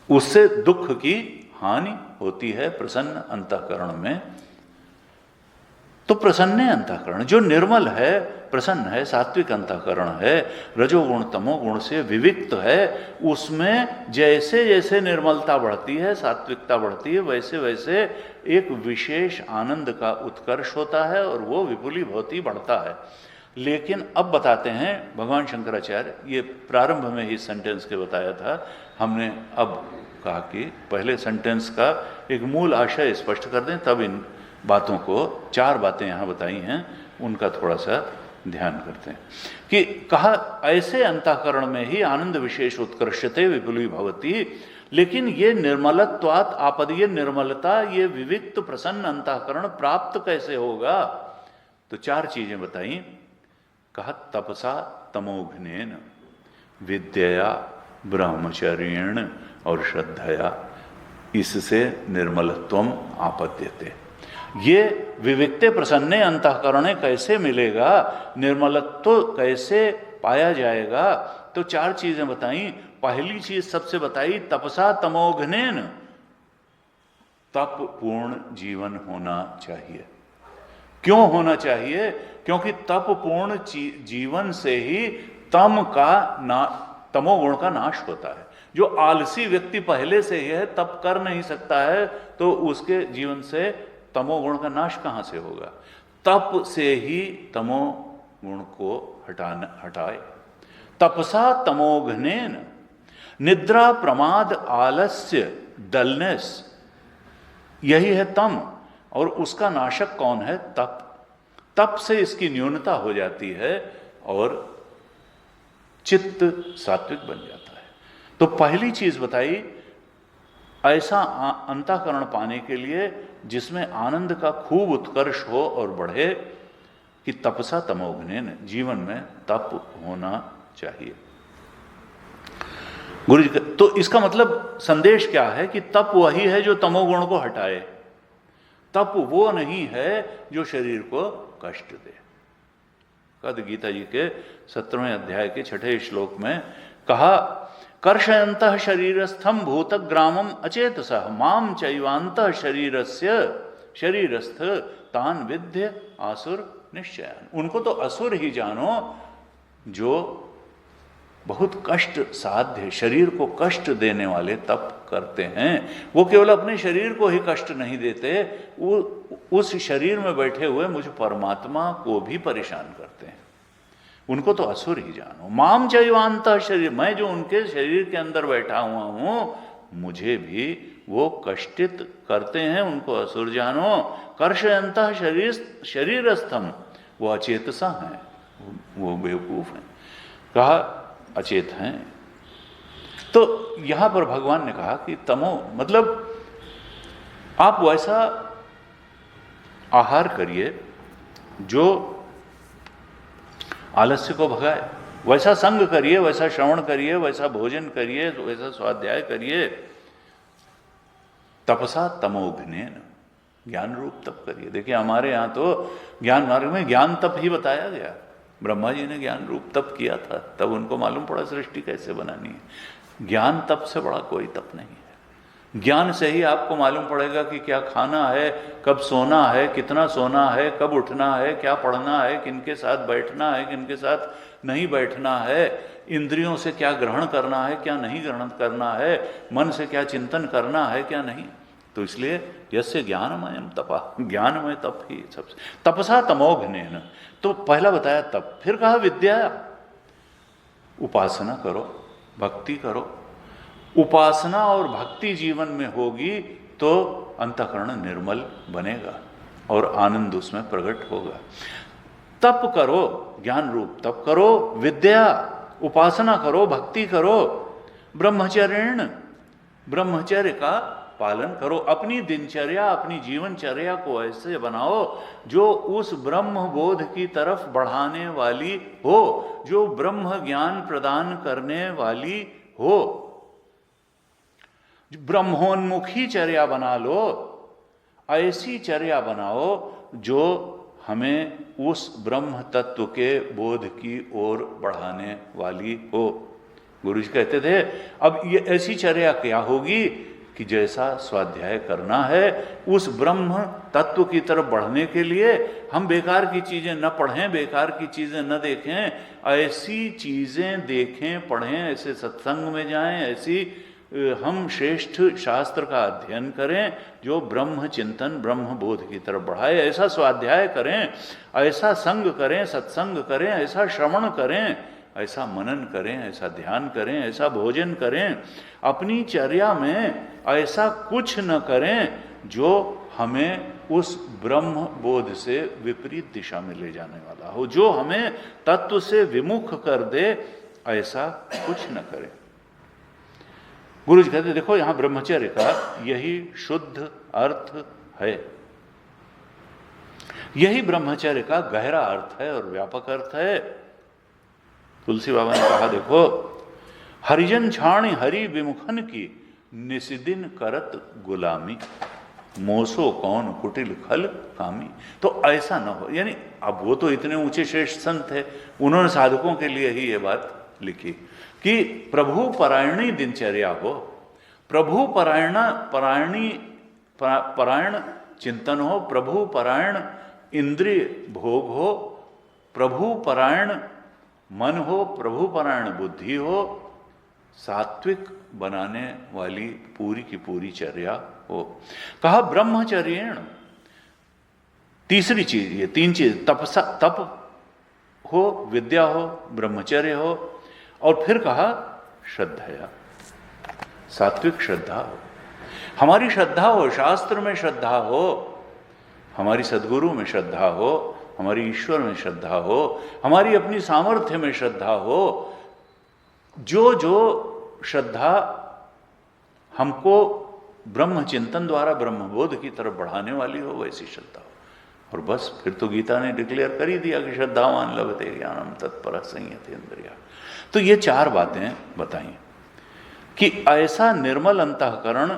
उससे दुख की हानि होती है प्रसन्न अंतःकरण में। तो प्रसन्न अंतःकरण जो निर्मल है, प्रसन्न है, सात्विक अंतःकरण है, रजोगुण तमोगुण से विविक्त है, उसमें जैसे जैसे निर्मलता बढ़ती है, सात्विकता बढ़ती है, वैसे वैसे एक विशेष आनंद का उत्कर्ष होता है और वो विपुली भवती बढ़ता है। लेकिन अब बताते हैं भगवान शंकराचार्य, ये प्रारंभ में ही सेंटेंस के बताया था, हमने अब कहा कि पहले सेंटेंस का एक मूल आशय स्पष्ट कर दें, तब इन बातों को, चार बातें यहाँ बताई हैं उनका थोड़ा सा ध्यान करते हैं। कि कहा ऐसे अंतःकरण में ही आनंद विशेष उत्कृष्यते विपुली भवती, लेकिन ये निर्मलत्वात् आपद, ये निर्मलता, ये विविक्त प्रसन्न अंतःकरण प्राप्त कैसे होगा? तो चार चीजें बताई। कहा तपसा तमोघ्नेन विद्यया ब्रह्मचर्येण और श्रद्धया, इससे निर्मलत्वम आपद्यते। ये विविक्ते प्रसन्ने अंतःकरणे कैसे मिलेगा, निर्मलत्व कैसे पाया जाएगा? तो चार चीजें बताई। पहली चीज सबसे बताई तपसा तमोघ्नेन, तप पूर्ण जीवन होना चाहिए। क्यों होना चाहिए? क्योंकि तप पूर्ण जीवन से ही तमोगुण का नाश होता है। जो आलसी व्यक्ति पहले से ही है, तप कर नहीं सकता है, तो उसके जीवन से तमोगुण का नाश कहां से होगा? तप से ही तमोगुण को हटाए। तपसा तमोघ्नेन, निद्रा प्रमाद आलस्य डलनेस, यही है तम, और उसका नाशक कौन है? तप। तप से इसकी न्यूनता हो जाती है और चित्त सात्विक बन जाता है। तो पहली चीज बताई, ऐसा अंतःकरण पाने के लिए जिसमें आनंद का खूब उत्कर्ष हो और बढ़े, कि तपसा तमोघ्नेन, जीवन में तप होना चाहिए। गुरु जी, तो इसका मतलब संदेश क्या है? कि तप वही है जो तमोगुण को हटाए, तप वो नहीं है जो शरीर को कष्ट दे। कद गीता जी के 17वें अध्याय के 6ठे श्लोक में कहा, कर्षयन्तः शरीरस्थम भूतग्रामम अचेतसः माम चैवान्तः शरीरस्थ तान विद्य आसुर निश्चयान। उनको तो असुर ही जानो जो बहुत कष्ट साध्य, शरीर को कष्ट देने वाले तप करते हैं। वो केवल अपने शरीर को ही कष्ट नहीं देते, वो उस शरीर में बैठे हुए मुझ परमात्मा को भी परेशान करते हैं। उनको तो असुर ही जानो। माम चैवान्तः शरीर, मैं जो उनके शरीर के अंदर बैठा हुआ हूं, मुझे भी वो कष्टित करते हैं, उनको असुर जानो। कर्षयन्तः शरीरस्थम, वो अचेतसा हैं, वो बेवकूफ हैं। कहा अचेत हैं। तो यहां पर भगवान ने कहा कि तमो मतलब आप वैसा आहार करिए जो आलस्य को भगाए, वैसा संग करिए, वैसा श्रवण करिए, वैसा भोजन करिए, वैसा स्वाध्याय करिए। तपसा तमोघ्नेन, ज्ञान रूप तप करिए। देखिए हमारे यहां तो ज्ञान मार्ग में ज्ञान तप ही बताया गया। ब्रह्मा जी ने ज्ञान रूप तप किया था, तब उनको मालूम पड़ा सृष्टि कैसे बनानी है। ज्ञान तप से बड़ा कोई तप नहीं है। ज्ञान से ही आपको मालूम पड़ेगा कि क्या खाना है, कब सोना है, कितना सोना है, कब उठना है, क्या पढ़ना है, किनके साथ बैठना है, किनके साथ नहीं बैठना है, इंद्रियों से क्या ग्रहण करना है, क्या नहीं ग्रहण करना है, मन से क्या चिंतन करना है, क्या नहीं। तो इसलिए यस्य ज्ञानमयम तपा, ज्ञानमय तप ही सबसे। तपसा तमोघ्नेन, तो पहला बताया तप, फिर कहा विद्या, उपासना करो, भक्ति करो। उपासना और भक्ति जीवन में होगी तो अंतःकरण निर्मल बनेगा और आनंद उसमें प्रकट होगा। तप करो, ज्ञान रूप तप करो, विद्या उपासना करो, भक्ति करो, ब्रह्मचर्यण, ब्रह्मचर्य का पालन करो। अपनी दिनचर्या, अपनी जीवनचर्या को ऐसे बनाओ जो उस ब्रह्म बोध की तरफ बढ़ाने वाली हो, जो ब्रह्म ज्ञान प्रदान करने वाली हो। ब्रह्मोन्मुखी चर्या बना लो, ऐसी चर्या बनाओ जो हमें उस ब्रह्म तत्व के बोध की ओर बढ़ाने वाली हो। गुरु जी कहते थे अब ये ऐसी चर्या क्या होगी कि जैसा स्वाध्याय करना है, उस ब्रह्म तत्व की तरफ बढ़ने के लिए हम बेकार की चीजें न पढ़ें, बेकार की चीजें न देखें, ऐसी चीजें देखें, पढ़ें, ऐसे सत्संग में जाएं, ऐसी हम श्रेष्ठ शास्त्र का अध्ययन करें जो ब्रह्म चिंतन, ब्रह्म बोध की तरफ बढ़ाए। ऐसा स्वाध्याय करें, ऐसा संग करें, सत्संग करें, ऐसा श्रवण करें, ऐसा मनन करें, ऐसा ध्यान करें, ऐसा भोजन करें। अपनी चर्या में ऐसा कुछ न करें जो हमें उस ब्रह्म बोध से विपरीत दिशा में ले जाने वाला हो, जो हमें तत्व से विमुख कर दे, ऐसा कुछ न करें। गुरु जी कहते देखो यहां ब्रह्मचर्य का यही शुद्ध अर्थ है, यही ब्रह्मचर्य का गहरा अर्थ है और व्यापक अर्थ है। तुलसी बाबा ने कहा देखो, हरिजन छाणी हरि विमुखन की निसिदिन करत गुलामी, मोसो कौन कुटिल खल कामी। तो ऐसा न हो, यानी अब वो तो इतने ऊंचे श्रेष्ठ संत है, उन्होंने साधकों के लिए ही ये बात लिखी कि प्रभु परायणी दिनचर्या हो, प्रभु परायण चिंतन हो, प्रभु परायण इंद्रिय भोग हो, प्रभु परायण मन हो, प्रभु परायण बुद्धि हो, सात्विक बनाने वाली पूरी की पूरी चर्या हो। कहा ब्रह्मचर्येण, तीसरी चीज, ये तीन चीज, तप हो, विद्या हो, ब्रह्मचर्य हो, और फिर कहा श्रद्धया, सात्विक श्रद्धा हो। हमारी श्रद्धा हो, शास्त्र में श्रद्धा हो, हमारी सद्गुरु में श्रद्धा हो, हमारी ईश्वर में श्रद्धा हो, हमारी अपनी सामर्थ्य में श्रद्धा हो, जो जो श्रद्धा हमको ब्रह्म चिंतन द्वारा ब्रह्मबोध की तरफ बढ़ाने वाली हो, वैसी श्रद्धा हो। और बस फिर तो गीता ने डिक्लेयर कर ही दिया कि श्रद्धावान लभते ज्ञानम तत्पर संयतेन्द्रिया। तो ये 4 बातें बताई कि ऐसा निर्मल अंतःकरण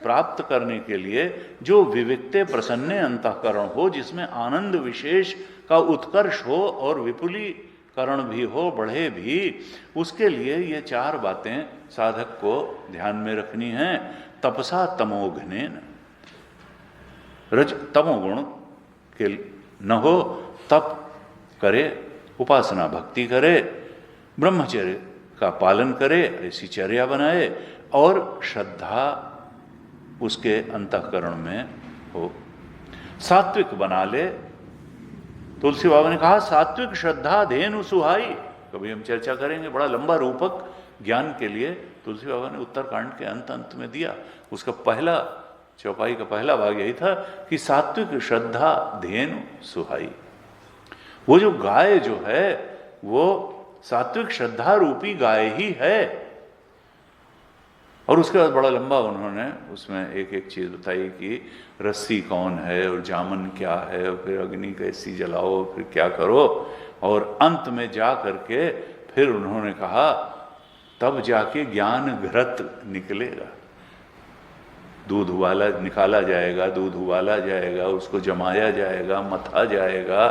प्राप्त करने के लिए जो विविक्ते प्रसन्ने अंतःकरण हो, जिसमें आनंद विशेष का उत्कर्ष हो और विपुलीकरण भी हो, बढ़े भी, उसके लिए ये 4 बातें साधक को ध्यान में रखनी हैं। तपसा तमोघ्नेन, तमोगुण के न हो, तप करे, उपासना भक्ति करे, ब्रह्मचर्य का पालन करे, ऐसी चर्या बनाए, और श्रद्धा उसके अंतःकरण में हो, सात्विक बना ले। तुलसी बाबा ने कहा सात्विक श्रद्धा धेनु सुहाई, कभी हम चर्चा करेंगे, बड़ा लंबा रूपक ज्ञान के लिए तुलसी बाबा ने उत्तरकांड के अंत में दिया। उसका पहला चौपाई का पहला भाग यही था कि सात्विक श्रद्धा धेनु सुहाई। वो जो गाय जो है वो सात्विक श्रद्धा रूपी गाय ही है। और उसके बाद बड़ा लंबा उन्होंने उसमें एक एक चीज बताई कि रस्सी कौन है और जामन क्या है, और फिर अग्नि कैसी जलाओ, फिर क्या करो, और अंत में जा करके फिर उन्होंने कहा तब जाके ज्ञान घृत निकलेगा। दूध उबाला निकाला जाएगा, दूध उबाला जाएगा, उसको जमाया जाएगा, मथा जाएगा,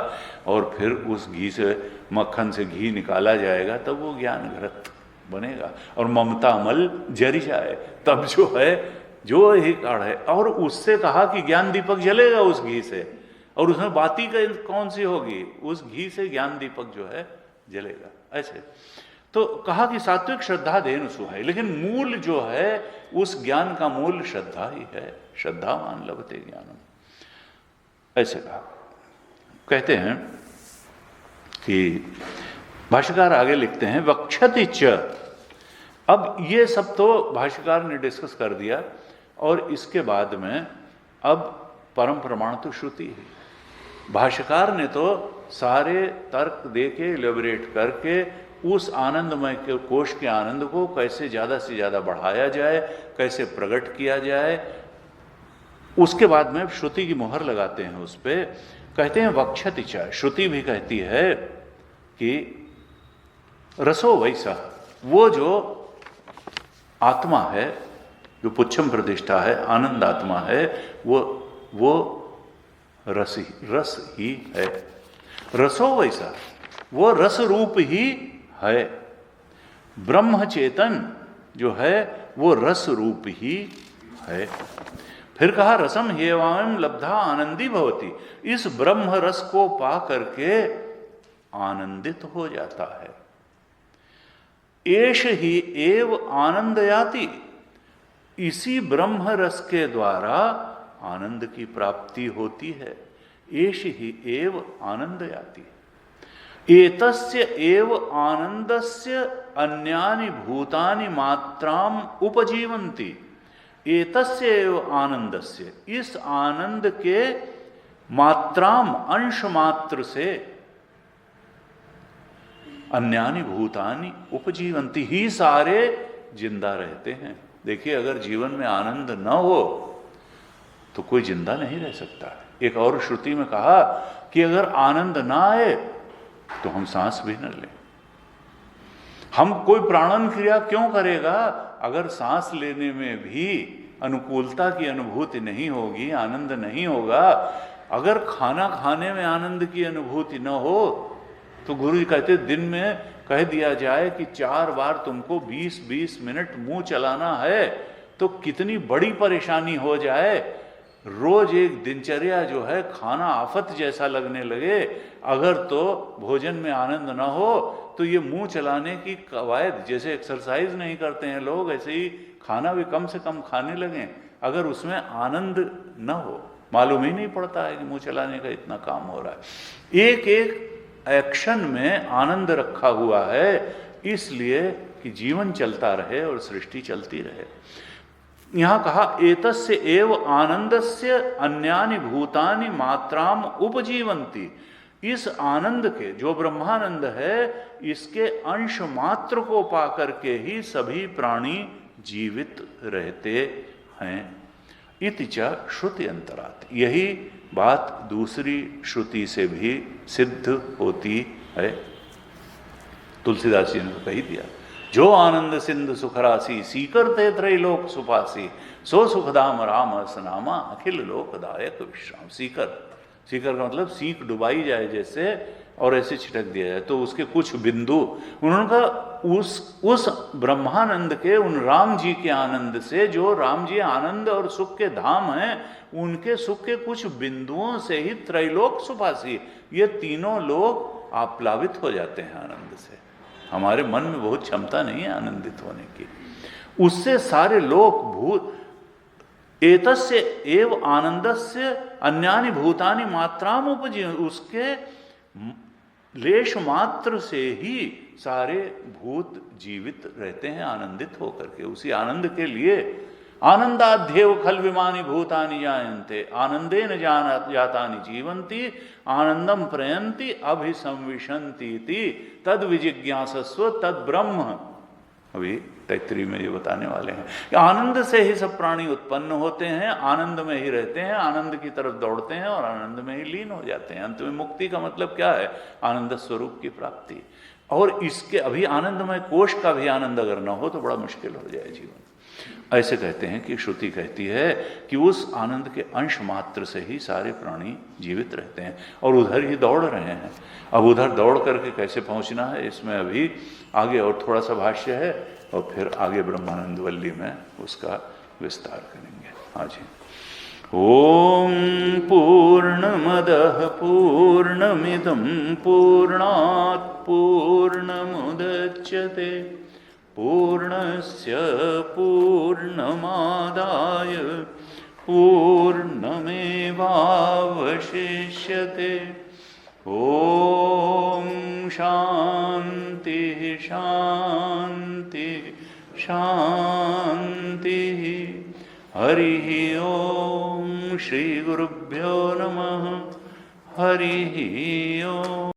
और फिर उस घी से, मक्खन से घी निकाला जाएगा, तब वो ज्ञान घृत बनेगा। और ममता अमल जरी जाए, तब जो है जो ही काढ़ है। और उससे कहा कि ज्ञान दीपक जलेगा उस घी से, और उसमें बाती कौन सी होगी, उस घी से ज्ञान दीपक जो है जलेगा। ऐसे तो कहा कि सात्विक श्रद्धा धेनु सुहाई, लेकिन मूल जो है उस ज्ञान का मूल श्रद्धा ही है। श्रद्धावान लभते ज्ञानम, ऐसे कहा। कहते हैं कि भाष्यकार आगे लिखते हैं वक्षति च। अब ये सब तो भाष्यकार ने डिस्कस कर दिया, और इसके बाद में अब परम प्रमाण तो श्रुति है। भाष्यकार ने तो सारे तर्क देके इलेबोरेट करके उस आनंदमय के कोश के आनंद को कैसे ज़्यादा से ज़्यादा बढ़ाया जाए, कैसे प्रकट किया जाए, उसके बाद में श्रुति की मोहर लगाते हैं उस पर। कहते हैं वक्षति च। श्रुति भी कहती है कि रसो वैसा, वो जो आत्मा है, जो पुच्छम प्रतिष्ठा है, आनंद आत्मा है, वो रस ही है। रसो वैसा, वो रस रूप ही है। ब्रह्म चेतन जो है वो रस रूप ही है। फिर कहा रसम हेवाम लब्धा आनंदी भवती, इस ब्रह्म रस को पा करके आनंदित हो जाता है। एष ही एव आनंदयाति, इसी ब्रह्म रस के द्वारा आनंद की प्राप्ति होती है। एष ही एव आनंदयाति, एतस्य एव आनंदस्य अन्यानि भूतानि मात्राम उपजीवन्ति। एतस्य एव आनंदस्य, इस आनंद के मात्राम अंश मात्र से अन्यानि भूतानि उपजीवन्ति, ही सारे जिंदा रहते हैं। देखिए अगर जीवन में आनंद न हो तो कोई जिंदा नहीं रह सकता। एक और श्रुति में कहा कि अगर आनंद ना आए तो हम सांस भी न लें। हम कोई प्राणन क्रिया क्यों करेगा अगर सांस लेने में भी अनुकूलता की अनुभूति नहीं होगी, आनंद नहीं होगा। अगर खाना खाने में आनंद की अनुभूति न हो तो गुरु जी कहते दिन में कह दिया जाए कि 4 बार तुमको 20-20 मिनट मुंह चलाना है तो कितनी बड़ी परेशानी हो जाए। रोज एक दिनचर्या जो है खाना आफत जैसा लगने लगे, अगर तो भोजन में आनंद ना हो तो ये मुंह चलाने की कवायद, जैसे एक्सरसाइज नहीं करते हैं लोग, ऐसे ही खाना भी कम से कम खाने लगें। अगर उसमें आनंद न हो, मालूम ही नहीं पड़ता है कि मुंह चलाने का इतना काम हो रहा है। एक एक एक्शन में आनंद रखा हुआ है, इसलिए कि जीवन चलता रहे और सृष्टि चलती रहे। यहां कहा एतस्य एव आनंदस्य अन्यानि भूतानि मात्राम उपजीवंती, इस आनंद के, जो ब्रह्मानंद है, इसके अंश मात्र को पाकर के ही सभी प्राणी जीवित रहते हैं। इति च श्रुति अंतरात्, यही बात दूसरी श्रुति से भी सिद्ध होती है। तुलसीदास जी ने तो कही दिया, जो आनंद सिंधु सुखरासी, सीकरते त्रैलोक सुपासी, सो सुखदाम राम असनामा, अखिल लोकदायक विश्राम। सीकर, सीकर का मतलब सीख डुबाई जाए जैसे, और ऐसे छिटक दिया जाए तो उसके कुछ बिंदु, उन्होंने कहा उस ब्रह्मानंद के, उन राम जी के आनंद से, जो राम जी आनंद और सुख के धाम हैं, उनके सुख के कुछ बिंदुओं से ही त्रैलोक सुपासी, ये तीनों लोग आप्लावित हो जाते हैं आनंद से। हमारे मन में बहुत क्षमता नहीं है आनंदित होने की, उससे सारे लोक भूत, एतस्य एव आनंदस्य अन्यानि भूतानि मात्राम उपजीवन, उसके लेश मात्र से ही सारे भूत जीवित रहते हैं आनंदित होकर के। उसी आनंद के लिए आनंदाध्येव खल विमानी भूतानि जायन्ते, आनंदेन जातानि जीवन्ति, आनंदम प्रयन्ति अभिसंविशन्ति तद विजिज्ञासस्व तद ब्रह्म। अभी तैत्तरीय में ये बताने वाले हैं कि आनंद से ही सब प्राणी उत्पन्न होते हैं, आनंद में ही रहते हैं, आनंद की तरफ दौड़ते हैं और आनंद में ही लीन हो जाते हैं। अंत में मुक्ति का मतलब क्या है? आनंद स्वरूप की प्राप्ति। और इसके अभी आनंदमय कोश का भी आनंद अगर न हो तो बड़ा मुश्किल हो जाए जीवन। ऐसे कहते हैं कि श्रुति कहती है कि उस आनंद के अंश मात्र से ही सारे प्राणी जीवित रहते हैं और उधर ही दौड़ रहे हैं। अब उधर दौड़ करके कैसे पहुंचना है, इसमें अभी आगे और थोड़ा सा भाष्य है और फिर आगे ब्रह्मानंद वल्ली में उसका विस्तार करेंगे। हाँ जी। ओम पूर्णमदः पूर्णमिदं पूर्णात् पूर्णमुदच्यते पूर्णस्य पूर्णमादाय पूर्णमेवावशिष्यते। ओम शांति शांति शांति। हरि ओम। श्री गुरुभ्यो नमः। हरि ओम।